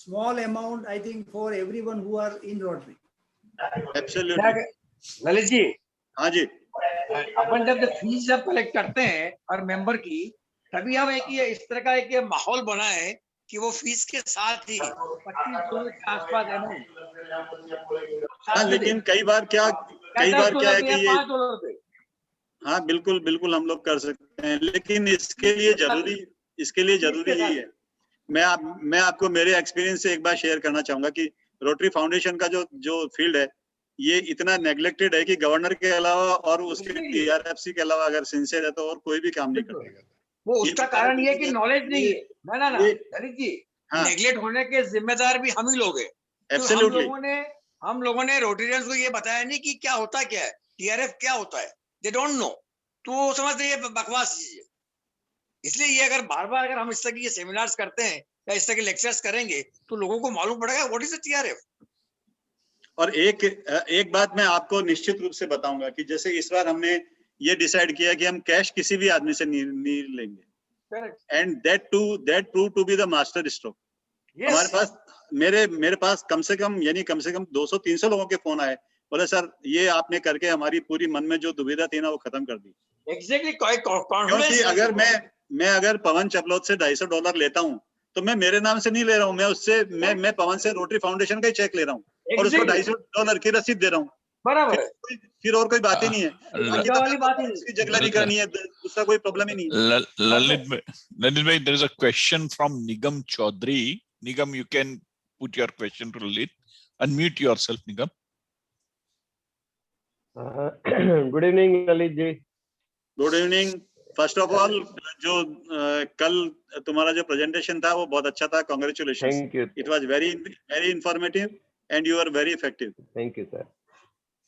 small amount, I think, for everyone who are in Rotary. Absolutely. Lalit ji, हाँ जी, अपन जब फीस जब कलेक्ट करते हैं और मेंबर की, तभी हम इस तरह का एक माहौल बनाए कि वो फीस के साथ ही $25 के आसपास है ना। हाँ, लेकिन कई बार क्या है कि ये $5 हाँ बिल्कुल हम लोग कर सकते हैं, लेकिन इसके लिए जरूरी यही है। मैं आपको मेरे एक्सपीरियंस से एक बार शेयर करना चाहूंगा कि रोटरी फाउंडेशन का जो फील्ड है ये इतना नेग्लेक्टेड है कि गवर्नर के अलावा और उसके TRFC के अलावा अगर सिंसियर है तो और कोई भी काम नहीं करता। वो उसका कारण ये कि नॉलेज नहीं है। ना ललित जी, नेग्लेक्ट होने के जिम्मेदार भी हम ही लोग हैं। एब्सोल्युटली। हम लोगों ने रोटेरियंस को ये बताया नहीं कि क्या होता क्या है, TRF क्या होता है, दे डोंट नो, तो समझते ये बकवास चीज है। इसलिए ये अगर बार अगर हम इस तरह की सेमिनार्स करते हैं या इस तरह के लेक्चर्स करेंगे तो लोगों को मालूम पड़ेगा व्हाट इज द TRF। और एक बात मैं आपको निश्चित रूप से बताऊंगा कि जैसे इस बार हमने ये डिसाइड किया कि हम कैश किसी भी आदमी से नहीं लेंगे, and that prove to be the master stroke. हमारे पास मेरे पास कम से कम 200-300 लोगों के फोन आए, बोले सर ये आपने करके हमारी पूरी मन में जो दुविधा थी ना वो खत्म कर दी। एग्जैक्टली। क्योंकि अगर मैं पवन चपलोत से $250 लेता हूँ तो मैं मेरे नाम से नहीं ले रहा हूँ, मैं पवन से रोटरी फाउंडेशन का ही चेक ले रहा हूँ और उसको $250 की रसीद दे रहा हूँ। बराबर। फिर और कोई बात ही नहीं है, इसकी जगलानी करनी है, दूसरा कोई प्रॉब्लम ही नहीं है। Lalit bhai, there is a question from Nigam Chaudhary. Nigam, you can put your question to Lalit. Unmute yourself, Nigam. Good evening Lalit ji. Good evening. First of all जो कल तुम्हारा जो प्रेजेंटेशन था वो बहुत अच्छा था. Congratulations. Thank you. It was very informative and you are very effective. Thank you sir.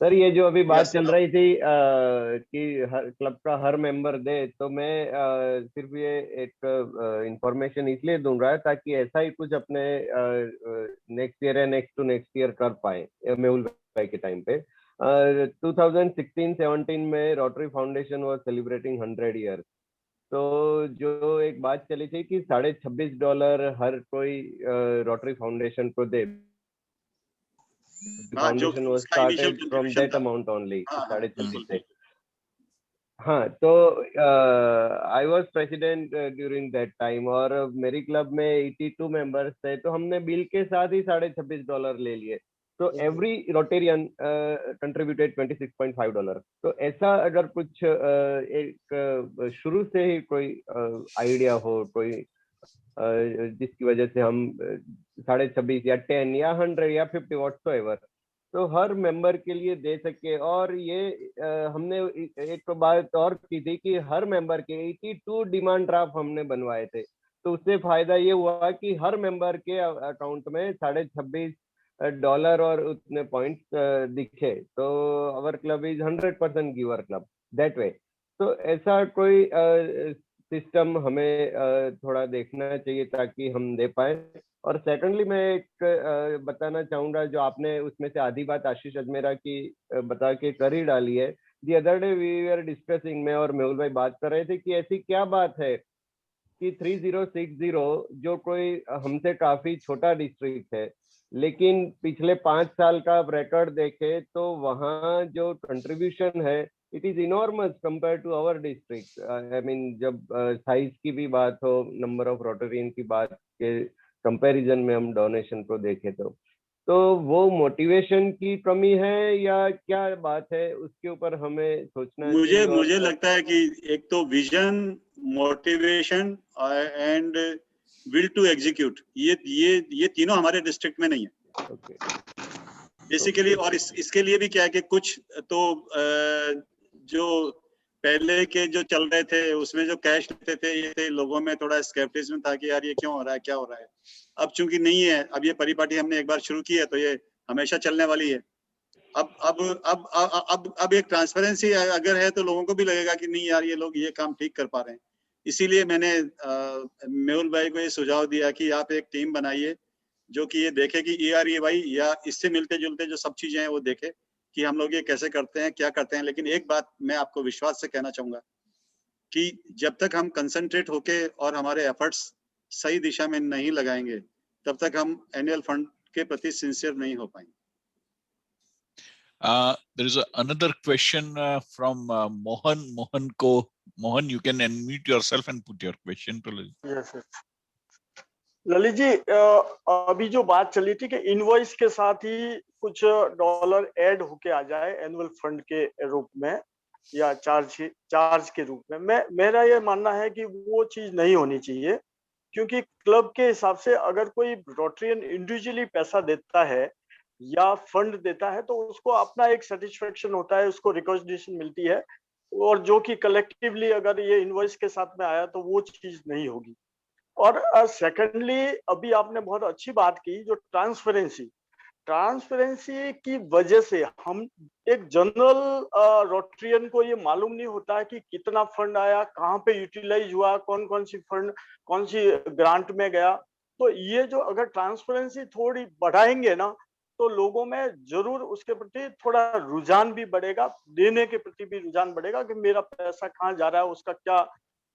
Sir ये जो अभी बात Yes, चल रही थी कि हर क्लब का हर मेंबर दे, तो मैं सिर्फ ये एक इंफॉर्मेशन इसलिए दूंगा ताकि ऐसा ही कुछ अपने नेक्स्ट ईयर या नेक्स्ट टू नेक्स्ट ईयर कर पाए मेहुल भाई के टाइम पे. 2016-17 में rotary foundation was celebrating 100 years. तो जो एक बात चली थी कि $26.5 हर कोई रोटरी फाउंडेशन को दे. The foundation was started from that amount only. 26.5 से. हाँ, तो I was president during that time और मेरी क्लब में 82 मेंबर्स थे, तो हमने बिल के साथ ही $26.5 ले लिए. तो एवरी रोटेरियन कंट्रीब्यूटेड $26.5. तो ऐसा अगर कुछ एक शुरू से ही कोई आइडिया हो, कोई जिसकी वजह से हम 26.5 या 10 या 100 या 50 व्हाटसोएवर तो हर मेंबर के लिए दे सके. और ये हमने एक बात और की थी कि हर मेंबर के 82 डिमांड ड्राफ्ट हमने बनवाए थे. तो उससे फायदा ये हुआ कि हर मेंबर के अकाउंट में $26.5 और उतने पॉइंट्स दिखे. तो our club is 100% giver club that way. तो ऐसा कोई सिस्टम हमें थोड़ा देखना चाहिए ताकि हम दे पाए. और सेकंडली मैं एक बताना चाहूंगा, जो आपने उसमें से आधी बात आशीष अजमेरा की बता के कर ही डाली है. The other day we are discussing, मैं और मेहुल भाई बात कर रहे थे कि ऐसी क्या बात है कि 3060 जो कोई हमसे काफी छोटा डिस्ट्रिक्ट है, लेकिन पिछले 5 साल का आप रिकॉर्ड देखे तो वहाँ जो कंट्रीब्यूशन है it is enormous compare to our district. I mean जब साइज की भी बात हो, नंबर ऑफ रोटेरियन की बात के कंपैरिजन में हम डोनेशन को देखें तो वो मोटिवेशन की कमी है या क्या बात है, उसके ऊपर हमें सोचना चाहिए. मुझे लगता है कि एक तो vision, motivation and will to execute, ये तीनों हमारे डिस्ट्रिक्ट में नहीं है बेसिकली. और इसके लिए भी क्या है कि कुछ तो जो पहले के जो चल रहे थे उसमें जो कैश लेते थे, ये थे लोगों में थोड़ा स्केप्टिसिज्म था कि यार ये क्यों हो रहा है, क्या हो रहा है. अब चूंकि नहीं है, अब ये परिपाटी हमने एक बार शुरू की है तो ये हमेशा चलने वाली है. अब एक ट्रांसपेरेंसी अगर है तो लोगों को भी लगेगा कि नहीं यार ये लोग ये काम ठीक कर पा रहे हैं. इसीलिए मैंने मेहुल भाई को ये सुझाव दिया कि आप एक टीम बनाइए जो कि ये देखे कि EREY या इससे मिलते जुलते जो सब चीजें हैं वो देखे कि हम लोग ये कैसे करते हैं, क्या करते हैं. लेकिन एक बात मैं आपको विश्वास से कहना चाहूंगा कि जब तक हम कंसंट्रेट होके और हमारे एफर्ट्स सही दिशा में नहीं लगाएंगे तब तक हम एनुअल फंड के प्रति सिंसियर नहीं हो पाएंगे. There is another question from Mohan. Mohan, you can unmute yourself and put your question to Lalit. Yes, yes. Lalit ji, अभी जो बात चली थी कि इनवॉइस के साथ ही कुछ डॉलर ऐड होके आ जाए एनुअल फंड के रूप में या चार्ज के रूप में, मेरा ये मानना है कि वो चीज नहीं होनी चाहिए. क्योंकि क्लब के हिसाब से अगर कोई रोटरियन इंडिविजुअली पैसा देता है या फंड देता है तो उसको अपना एक सेटिस्फेक्शन होता है, उसको रिकॉग्निशन मिलती है. और जो कि कलेक्टिवली अगर ये इनवॉइस के साथ में आया तो वो चीज नहीं होगी. और सेकेंडली अभी आपने बहुत अच्छी बात की, जो ट्रांसपेरेंसी की वजह से हम एक जनरल रोटरियन को ये मालूम नहीं होता है कि कितना फंड आया, कहाँ पे यूटिलाइज हुआ, कौन सी फंड कौन सी ग्रांट में गया. तो ये जो अगर ट्रांसपेरेंसी थोड़ी बढ़ाएंगे ना तो लोगों में जरूर उसके प्रति थोड़ा रुझान भी बढ़ेगा, देने के प्रति भी रुझान बढ़ेगा कि मेरा पैसा कहाँ जा रहा है, उसका क्या.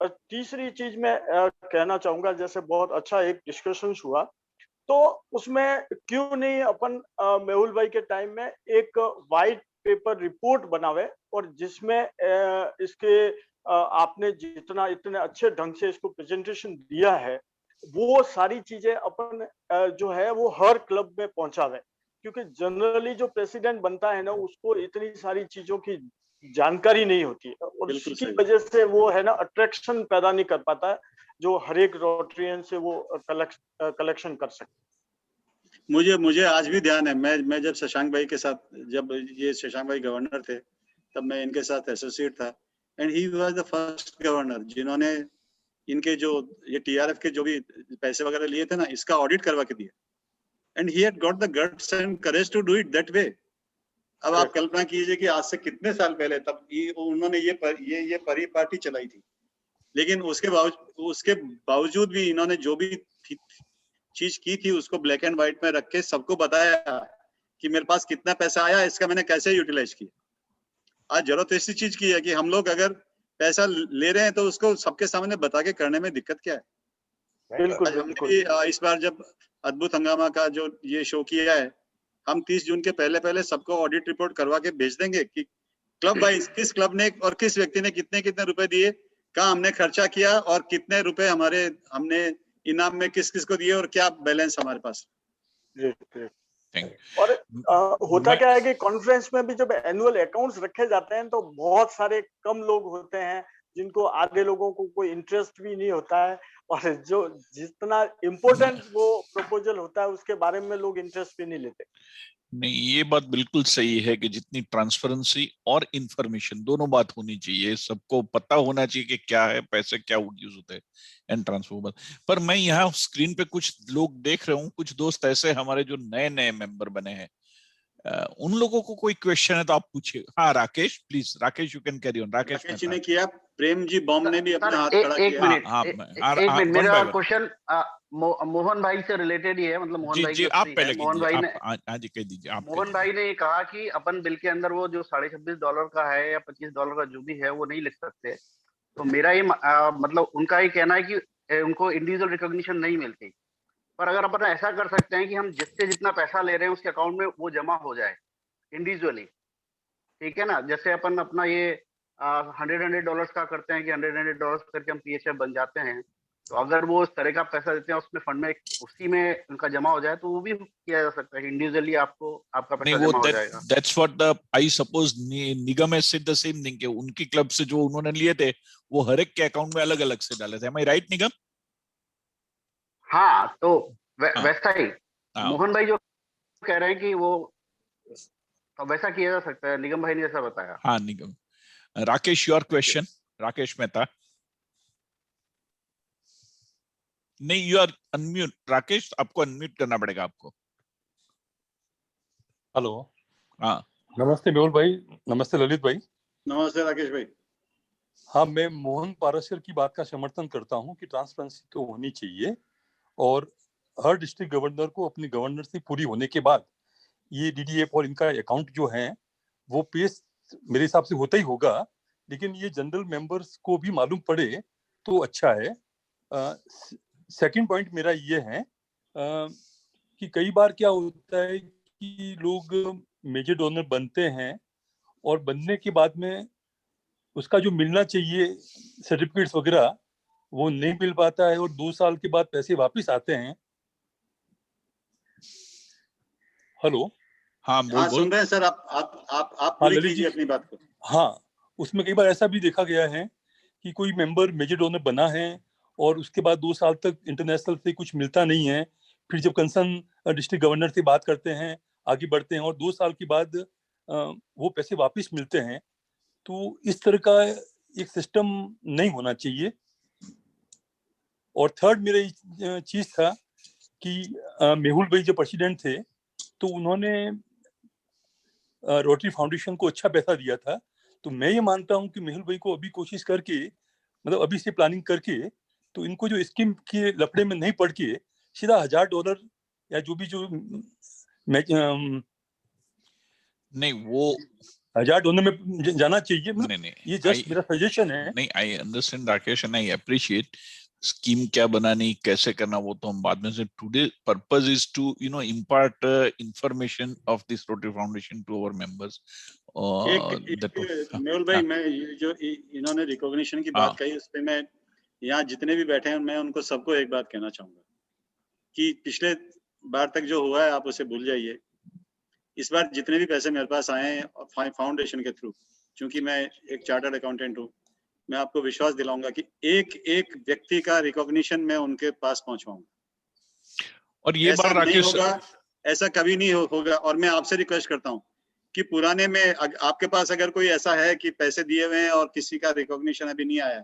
तीसरी चीज मैं कहना चाहूंगा, जैसे बहुत अच्छा एक डिस्कशन हुआ तो उसमें क्यों नहीं अपन मेहुल भाई के टाइम में एक वाइट पेपर रिपोर्ट बनावे और जिसमें इसके आपने जितना इतने अच्छे ढंग से इसको प्रेजेंटेशन दिया है वो सारी चीजें अपन जो है वो हर क्लब में पहुंचावे. क्योंकि जनरली जो प्रेसिडेंट बनता है ना उसको इतनी सारी चीजों की जानकारी नहीं होती है और बिल्कुल उसकी सही। वजह से वो है ना अट्रैक्शन पैदा नहीं कर पाता है जो हर एक रोटरियन से वो कलेक्शन कर सके। मुझे आज भी ध्यान है, मैं जब शशांक भाई के साथ, जब ये शशांक भाई गवर्नर थे, तब मैं इनके साथ एसोसिएट था, and he was the first governor जिन्होंने इनके जो ये टीआरएफ के जो भी पैसे वगैरह लिए थे ना, इसका ऑडिट करवा के दिया, and he had got the guts and courage to do it that way. अब आप कल्पना कीजिए कि आज से कितने साल पहले तब उन्होंने ये परिपाटी चलाई थी, लेकिन उसके बावजूद भी इन्होंने जो भी चीज की थी उसको ब्लैक एंड व्हाइट में रख के सबको बताया कि मेरे पास कितना पैसा आया, इसका मैंने कैसे यूटिलाइज किया। आज जरूरत ऐसी चीज की है कि हम लोग अगर पैसा ले रहे हैं तो उसको सबके सामने बता के करने में दिक्कत क्या है। बिल्कुल, आज हमने भी इस बार जब अद्भुत हंगामा का जो ये शो किया है, हम 30 जून के पहले सबको ऑडिट रिपोर्ट करवा के भेज देंगे कि क्लब वाइज किस क्लब ने और किस व्यक्ति ने कितने कितने रुपए दिए, कहाँ हमने खर्चा किया और कितने रुपए हमने इनाम में किस किस को दिए और क्या बैलेंस हमारे पास। और होता क्या है कि कॉन्फ्रेंस में भी जब एनुअल अकाउंट्स रखे जाते हैं तो बहुत सारे कम लोग होते हैं जिनको आधे लोगों को कोई इंटरेस्ट भी नहीं होता है, और जो जितना इम्पोर्टेंट वो प्रपोजल होता है उसके बारे में लोग इंटरेस्ट भी नहीं लेते। नहीं, ये बात बिल्कुल सही है कि जितनी ट्रांसपेरेंसी और इंफॉर्मेशन दोनों बात होनी चाहिए, सबको पता होना चाहिए कि क्या है, पैसे क्या यूज होते हैं एंड ट्रांसफर। पर मैं यहाँ स्क्रीन पे कुछ लोग देख रहा हूँ, कुछ दोस्त ऐसे हमारे जो नए मेंबर बने हैं, उन लोगों को कोई क्वेश्चन है तो आप पूछिए। हाँ Rakesh, please Rakesh, you can carry on. Rakesh ji ने किया, प्रेम जी बॉम्ब ने भी अपना हाथ खड़ा किया। एक मिनट मेरा क्वेश्चन मोहन भाई से रिलेटेड ही है, मतलब मोहन भाई जी आप पहले मोहन भाई ने हाँ जी कह दीजिए आप। मोहन भाई ने कहा कि अपन बिल के अंदर वो जो $26.5 का है या $25 का जो भी है वो नहीं लिख सकते। तो मेरा ये मतलब उनका ये कहना है कि उनको इंडिविजुअल रिकॉग्निशन नहीं मिलती, पर अगर अपन ऐसा कर सकते हैं कि हम जिससे जितना पैसा ले रहे हैं उसके अकाउंट में वो जमा हो जाए इंडिविजुअली, ठीक है ना। जैसे अपन अपना ये $100 का करते हैं कि $100 करके हम PHF बन जाते हैं, तो अगर वो उस तरह का पैसा देते हैं उसमें फंड में उसी में उनका जमा हो जाए तो वो भी किया जा सकता है इंडिविजुअली, आपका पैसा जमा हो जाएगा। That's what I suppose Nigam has said the same thing कि उनकी क्लब से जो उन्होंने लिए थे वो हर एक के अकाउंट में अलग अलग से डाले थे। Am I right निगम? हाँ, तो वैसा ही मोहन भाई जो कह रहे हैं कि वो वैसा किया जा सकता है, निगम भाई ने ऐसा बताया। हाँ निगम। Rakesh, your question. राकेश मेहता। नहीं, यू आर अनम्यूट राकेश, आपको अनम्यूट करना पड़ेगा आपको। हेलो। हाँ नमस्ते मेहुल भाई, नमस्ते ललित भाई। नमस्ते राकेश भाई। हाँ, मैं मोहन पाराशर की बात का समर्थन करता हूँ कि ट्रांसपेरेंसी तो होनी चाहिए और हर डिस्ट्रिक्ट गवर्नर को अपनी गवर्नरशिप पूरी होने के बाद ये DDF और इनका अकाउंट जो है वो पेश मेरे हिसाब से होता ही होगा, लेकिन ये जनरल मेंबर्स को भी मालूम पड़े तो अच्छा है। सेकंड पॉइंट मेरा ये है कि कई बार क्या होता है कि लोग मेजर डोनर बनते हैं और बनने के बाद में उसका जो मिलना चाहिए सर्टिफिकेट्स वगैरह वो नहीं मिल पाता है और 2 साल के बाद पैसे वापस आते हैं। हेलो। हाँ बोल सुन रहे हैं सर, आप पूरी कीजिए अपनी बात को। हाँ, उसमें कई बार ऐसा भी देखा गया है कि कोई मेंबर मेजर डोनर बना है और उसके बाद 2 साल तक इंटरनेशनल से कुछ मिलता नहीं है, फिर जब कंसर्न डिस्ट्रिक्ट गवर्नर से बात करते हैं, आगे बढ़ते हैं और 2 साल के बाद वो पैसे वापस मिलते हैं, तो इस तरह का एक सिस्टम नहीं होना चाहिए। और थर्ड मेरा चीज था कि मेहुल भाई जो प्रेसिडेंट थे तो उन्होंने रोटरी फाउंडेशन को अच्छा पैसा दिया था, तो मैं ये मानता हूँ कि मेहुल भाई को अभी कोशिश करके, मतलब अभी से प्लानिंग करके, तो इनको जो स्कीम के लफड़े में नहीं पड़ के सीधा $1000 या जो भी जो नहीं वो $1000 में जाना चाहिए। नहीं, ये जस्ट मेरा सजेशन है। नहीं, I understand Rakesh and I appreciate. Scheme क्या बनानी, कैसे करना, वो तो हम बाद में से। Today purpose is to impart information of this Rotary Foundation to our members. Mehul भाई, मैं जो इन्होंने रिकॉग्निशन की बात कही उस पे मैं यहाँ जितने भी बैठे हैं मैं उनको सबको एक बात कहना चाहूंगा कि पिछले बार तक जो हुआ है आप उसे भूल जाइए। इस बार जितने भी पैसे मेरे पास आए हैं फाउंडेशन के थ्रू, चूंकि मैं एक चार्टर्ड अकाउंटेंट हूँ, मैं आपको विश्वास दिलाऊंगा कि एक एक व्यक्ति का रिकॉग्निशन मैं उनके पास पहुंचवाऊंगा। और ये ऐसा बात नहीं राकेश होगा, ऐसा कभी नहीं होगा। और मैं आपसे रिक्वेस्ट करता हूँ कि पुराने में आपके पास अगर कोई ऐसा है कि पैसे दिए हुए हैं और किसी का रिकॉग्निशन अभी नहीं आया,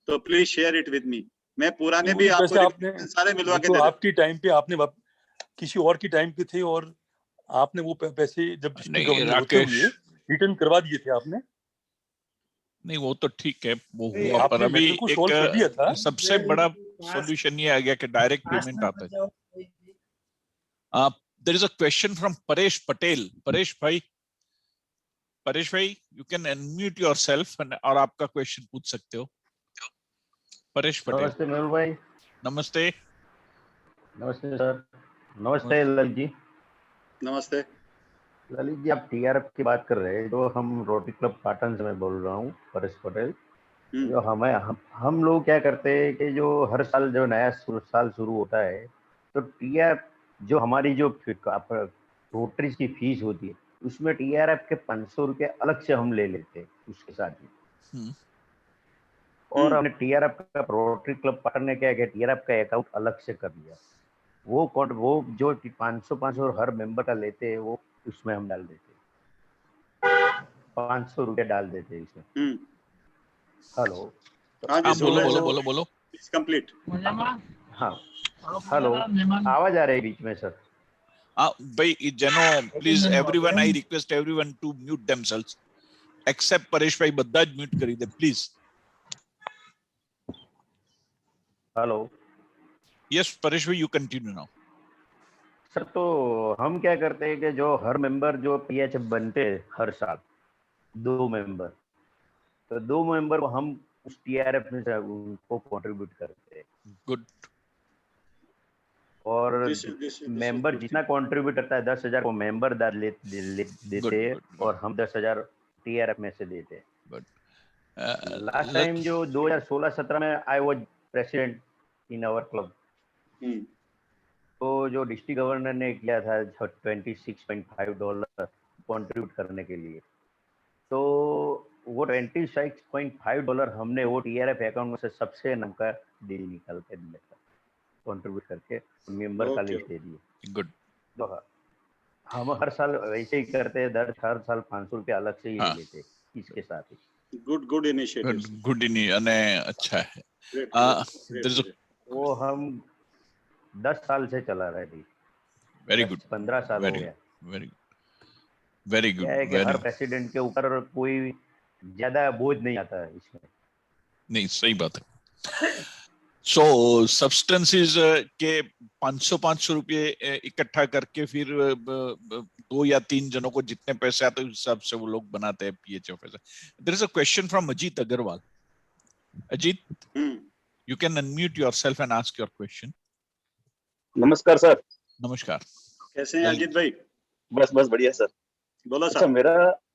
तो please share it with me. मैं पुराने भी आपको आपने सारे मिलवा के तो दे आपकी टाइम पे आपने किसी और की टाइम पे थे और आपने वो पैसे जब डिस्ट्रिक्ट गवर्नर होते हुए रिटर्न करवा दिए थे आपने। नहीं वो तो ठीक है, वो नहीं, हुआ, पर आपने अभी मैटर को सॉल्व कर दिया था। एक सबसे बड़ा सॉल्यूशन ये आ गया कि डायरेक्ट पेमेंट आता है। There is a question from Paresh Patel. Paresh भाई, यू कैन अनम्यूट योरसेल्फ और आपका क्वेश्चन पूछ सकते हो। परेश पटेल। नमस्ते मेहुल भाई। नमस्ते। नमस्ते सर। नमस्ते ललित जी। नमस्ते ललित जी, आप टीआरएफ की बात कर रहे हैं, तो हम रोटरी क्लब पाटन से मैं बोल रहा हूँ, परेश पटेल। जो हम लोग क्या करते हैं कि जो हर साल जो नया साल शुरू होता है, तो टीआरएफ जो हमारी जो रोटरी की फीस होती है, उसमें टीआरएफ के 500 रुपये अलग से हम ले लेते हैं उसके साथ ही। और हमने टीआरएफ का रोटरी क्लब पाटन ने क्या किया, टीआरएफ का अकाउंट अलग से कर दिया। वो जो 500 हर मेंबर का लेते हैं, वो उसमें हम डाल देते हैं, 500 रुपये डाल देते हैं इसमें। हेलो। हाँ जी, बोलो प्लीज कंप्लीट। हाँ हेलो, आवाज आ रही है बीच में सर। भाई जनो please everyone, I request everyone to mute themselves except Paresh भाई, બધા જ म्यूट કરી દે प्लीज। हेलो। यस परेश भाई, यू कंटिन्यू नाउ। सर तो हम क्या करते हैं कि जो हर मेंबर जो पीएचएफ बनते हैं हर साल 2 मेंबर, तो 2 मेंबर को हम उस टीआरएफ में से उनको कंट्रीब्यूट करते हैं। गुड। और मेंबर जितना कंट्रीब्यूट करता है 10,000 को मेंबर देते हैं और हम 10,000 टीआरएफ में से देते हैं। लास्ट टाइम जो 2016-17 में I was president in our club, तो जो डिस्ट्रिक्ट गवर्नर ने किया था $26.5 कंट्रीब्यूट करने के लिए, तो वो $26.5 हमने वो टीआरएफ अकाउंट में से सबसे नम का डील निकाल के दिया था, कंट्रीब्यूट करके मेंबर का लिस्ट दे दिए। गुड। तो हम हर साल वैसे ही करते हैं, हर साल 500 रुपये अलग से ही लेते इसके साथ ही। Good initiative. गुड અને अच्छा है। वो हम 10 साल से चला रहे थे। Very good. 15 साल हो गया। Very good. हर प्रेसिडेंट के ऊपर कोई ज्यादा बोझ नहीं आता है इसमें। नहीं, सही बात है। सो सब्सटेंसेस के 500 रुपये इकट्ठा करके फिर 2 या 3 जनों को जितने पैसे आते हैं उस हिसाब से वो लोग बनाते हैं PHF. There is a question from Ajit Agarwal. Ajit, you can unmute yourself and ask your question. नमस्कार सर। नमस्कार। कैसे हैं अजीत भाई? बस बढ़िया सर। बोलो सर। अच्छा,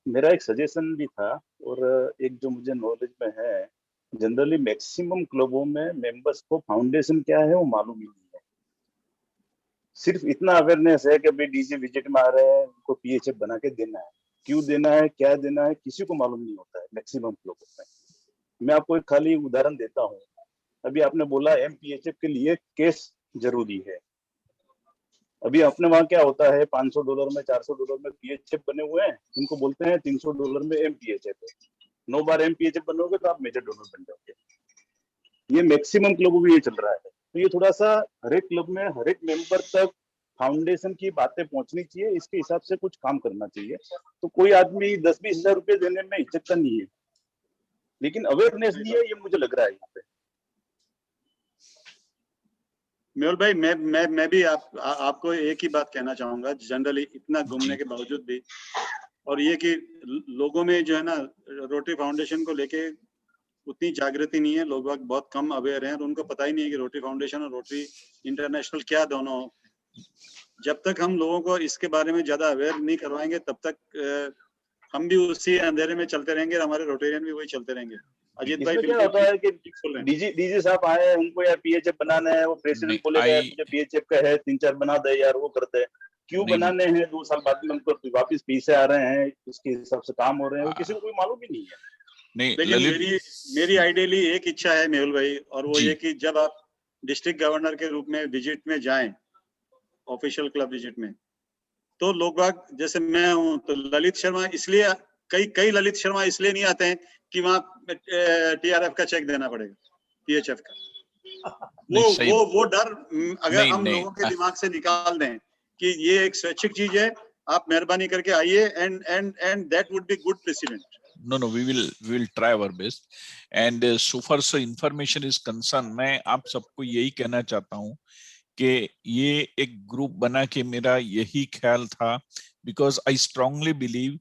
मेरा एक सजेशन भी था, और एक जो मुझे नॉलेज में है, जनरली मैक्सिमम क्लबों में मेंबर्स को फाउंडेशन क्या है वो मालूम ही नहीं है। सिर्फ इतना अवेयरनेस है कि भाई डीजे विजिट में आ रहे हैं, उनको पीएचएफ बना के देना है, क्यों देना है, क्या देना है, किसी को मालूम नहीं होता है मैक्सिमम क्लबों में। मैं आपको एक खाली उदाहरण देता हूँ। अभी आपने बोला एमपीएचएफ के लिए केस जरूरी है। अभी अपने वहां क्या होता है, $500 में $400 में पीएचएफ बने हुए हैं, उनको बोलते हैं $300 में एमपीएचएफ है। 9 बार एमपीएचएफ बनोगे तो आप मेजर डोनर बन जाओगे। ये मैक्सिमम क्लबों में ये चल रहा है। तो ये थोड़ा सा हर एक क्लब में हर एक मेंबर तक फाउंडेशन की बातें पहुंचनी चाहिए, इसके हिसाब से कुछ काम करना चाहिए। तो कोई आदमी 10-20 हजार रुपए देने में हिचकता नहीं है, लेकिन अवेयरनेस नहीं है, ये मुझे लग रहा है यहाँ पे। मेहुल भाई, मैं भी आपको एक ही बात कहना चाहूंगा। जनरली इतना घूमने के बावजूद भी, और ये कि लोगों में जो है ना रोटरी फाउंडेशन को लेके उतनी जागृति नहीं है, लोग बहुत कम अवेयर हैं और उनको पता ही नहीं है कि रोटरी फाउंडेशन और रोटरी इंटरनेशनल क्या दोनों। जब तक हम लोगों को इसके बारे में ज्यादा अवेयर नहीं करवाएंगे, तब तक हम भी उसी अंधेरे में चलते रहेंगे, हमारे रोटेरियन भी वही चलते रहेंगे। अजीत भाई, क्या होता है कि डीजी साहब आए, उनको यार पीएचएफ बनाना है, वो प्रेसिडेंट बोलेगा मुझे पीएचएफ का है, 3-4 बना दे यार, वो करते हैं। क्यों बनाने हैं, 2 साल बाद में हमको वापस पैसे आ रहे हैं, उसके हिसाब से काम हो रहे हैं, वो किसी को कोई मालूम ही नहीं है। नहीं, लेकिन मेरी आइडियली एक इच्छा है मेहुल भाई, और वो जी। ये कि जब आप डिस्ट्रिक्ट गवर्नर के रूप में विजिट में जाएं, ऑफिशियल क्लब विजिट में, तो लोग बाग, जैसे मैं हूं, तो ललित शर्मा इसलिए, कई ललित शर्मा इसलिए नहीं आते हैं कि वहां टीआरएफ का चेक देना पड़ेगा, पीएचएफ का। वो डर अगर हम लोगों के दिमाग से निकाल दें कि ये एक स्वैच्छिक चीज है, आप मेहरबानी करके आइए, and that would be good president. No, we will try our best. And so far so information is concerned, मैं आप सबको यही कहना चाहता हूँ कि ये एक ग्रुप बना के मेरा यही ख्याल था, because I strongly believe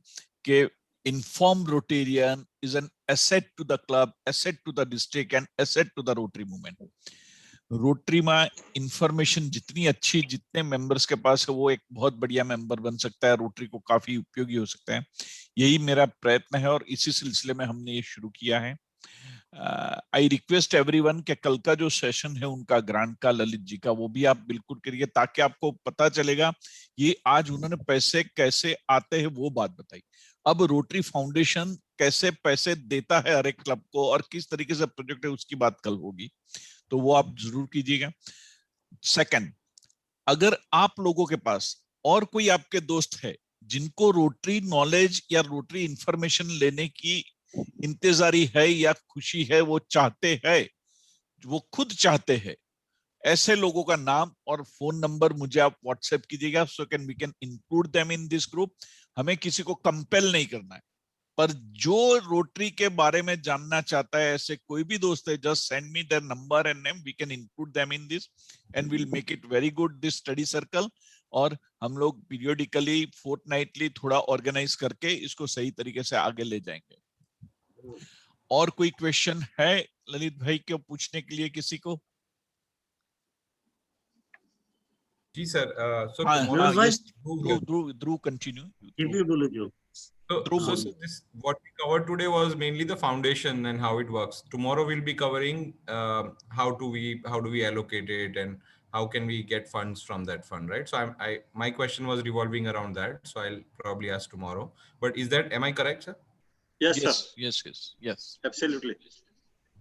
कि informed Rotarian is an asset to the club, asset to the district and asset to the Rotary movement. Rotary में इंफॉर्मेशन जितनी अच्छी, जितने मेंबर्स के पास है, वो एक बहुत बढ़िया मेंबर बन सकता है, रोटरी को काफी उपयोगी हो सकता है। यही मेरा प्रयत्न है और इसी सिलसिले में हमने ये शुरू किया है। आई रिक्वेस्ट एवरीवन कि कल का जो सेशन है उनका ग्रांट का, ललित जी का, वो भी आप बिल्कुल करिए, ताकि आपको पता चलेगा ये आज उन्होंने पैसे कैसे आते हैं वो बात बताई। अब रोटरी फाउंडेशन कैसे पैसे देता है हर एक क्लब को और किस तरीके से प्रोजेक्ट है, उसकी बात कल होगी, तो वो आप जरूर कीजिएगा। सेकंड, अगर आप लोगों के पास और कोई आपके दोस्त है जिनको रोटरी नॉलेज या रोटरी इंफॉर्मेशन लेने की इंतजारी है या खुशी है, वो चाहते हैं, वो खुद चाहते हैं, ऐसे लोगों का नाम और फोन नंबर मुझे आप व्हाट्सएप कीजिएगा, so can we can include them in this group. हमें किसी को कंपेल नहीं करना है, पर जो रोटरी के बारे में जानना चाहता है, ऐसे कोई भी दोस्त है, just send me their number and name, we can include them in this and will make it very good this study circle. और हम लोग पीरियडिकली, फोर्टनाइटली थोड़ा ऑर्गेनाइज करके इसको सही तरीके से आगे ले जाएंगे। और कोई क्वेश्चन है ललित भाई को पूछने के लिए किसी को? जी sir, so Dhruv, continue. So this, what we covered today was mainly the foundation and how it works. Tomorrow we'll be covering how do we allocate it and how can we get funds from that fund, right? So my question was revolving around that. So I'll probably ask tomorrow. But am I correct, sir? Yes, sir. Yes. Absolutely.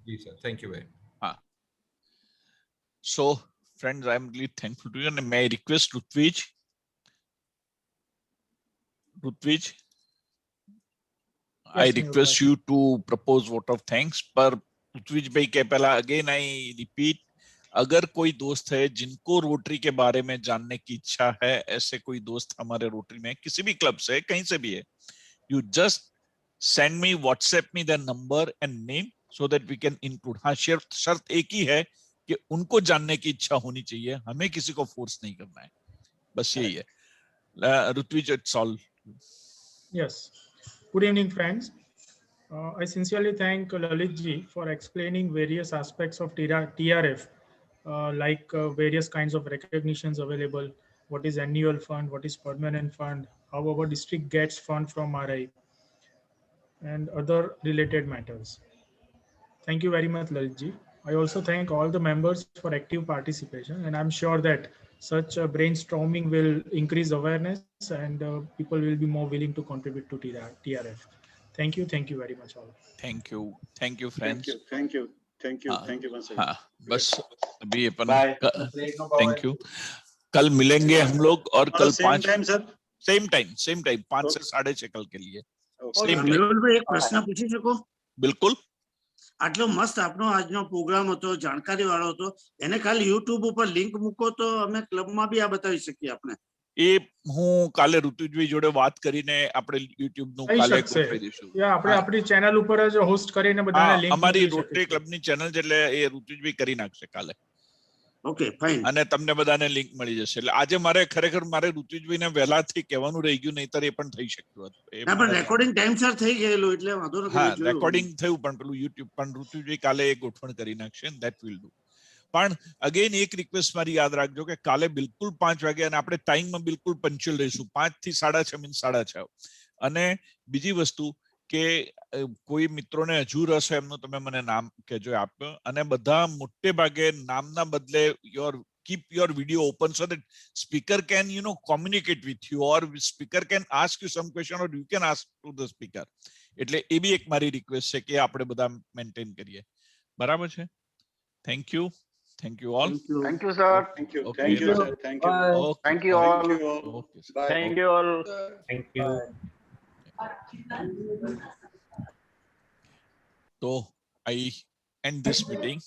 Yes, sir. Thank you very much. So, friends, I'm really thankful to you, and may I request Rutvij, I request you to propose vote of thanks. पर Rutvij भाई के पहला again I repeat, अगर कोई दोस्त है जिनको rotary के बारे में जानने की इच्छा है, ऐसे कोई दोस्त हमारे रोटरी में किसी भी क्लब से, कहीं से भी है, you just send me, WhatsApp me their number and name so that we can include. हाँ, शर्त एक ही है कि उनको जानने की इच्छा होनी चाहिए, हमें किसी को फोर्स नहीं करना है, बस यही है। Rutvij, it's all. Yes. Good evening, friends. I sincerely thank Lalit ji for explaining various aspects of TRF, like various kinds of recognitions available, what is annual fund, what is permanent fund, how our district gets fund from RI, and other related matters. Thank you very much, Lalit ji. I also thank all the members for active participation, and I'm sure that such brainstorming will increase awareness and people will be more willing to contribute to TRF. Thank you very much all. Thank you friends. Thank you once again. हाँ, बस अभी अपन thank you. कल मिलेंगे हम लोग और कल 5 same time 5 से 6:30 कल के लिए। એક પ્રશ્ન પૂછી શકો? બિલકુલ। આટલો મસ્ત આપનો આજનો પ્રોગ્રામ હતો, જાણકારી વાળો હતો, એને ખાલી YouTube ઉપર લિંક મૂકો તો અમે ક્લબમાં બી આ બતાવી શકીએ આપણે। એ હું કાલે ઋતુજભાઈ જોડે વાત કરીને આપણે YouTube નું કાલે ગોઠવી દઈશું। આપણે આપણી ચેનલ ઉપર જ હોસ્ટ કરીને બધાને લિંક અમારી રોટરી ક્લબની ચેનલ એટલે એ ઋતુજભાઈ કરી નાખશે કાલે। Okay fine. અને તમને બધાને લિંક મળી જશે। એટલે આજે મારે ઋતુજભાઈને વહેલાથી કહેવાનું રહી ગયું, નહીતર એ પણ થઈ શકતું હતું। ના, પણ રેકોર્ડિંગ ટાઈમસર થઈ ગયેલું એટલે વાંધો નથી। હા, રેકોર્ડિંગ થયું, પણ પેલું YouTube પણ ઋતુજભાઈ કાલે એ ગોઠવણ કરી નાખશે, ધેટ વિલ ડુ। પણ અગેન એક રિક્વેસ્ટ મારી યાદ રાખજો કે કાલે બિલકુલ 5 વાગે, અને આપણે ટાઈમમાં બિલકુલ પંચ્યુઅલ રહીશું, 5 થી 6:30 મીન્સ 6:30। અને બીજી વસ્તુ કે કોઈ મિત્રોને હજુ રસ હોય એમનું તમે મને નામ કહેજો આપ્યો, અને બધા મોટે ભાગે નામના બદલે your keep your video open so that speaker can, you know, communicate with you, or speaker can ask you some question, or you can ask to the speaker. એટલે એ બી એક મારી રિક્વેસ્ટ છે કે આપણે બધા મેન્ટેન કરીએ. બરાબર છે? Thank you. Thank you all. Thank you, sir. Thank you. Okay. Thank you, sir. Thank you. Okay. Thank you all. Thank you all. Okay, sir. Bye. Thank you all. Thank you. So I end this meeting.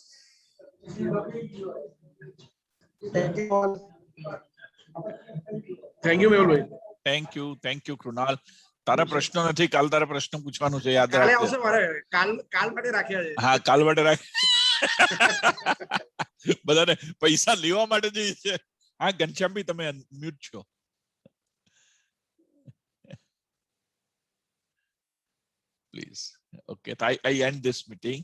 Thank you, Mehul bhai. Thank you, Krunal. તારા પ્રશ્નો નથી, કાલ તારા પ્રશ્ન પૂછવાનું છે, યાદ કાલે રાખજે. આવશે મારે, કાલ માટે રાખ્યા છે. હા, કાલ માટે રાખ. બધાને પૈસા લેવા માટે જે છે. હા, ઘનશ્યામ ભી તમે મ્યુટ છો. Please. Okay, I end this meeting.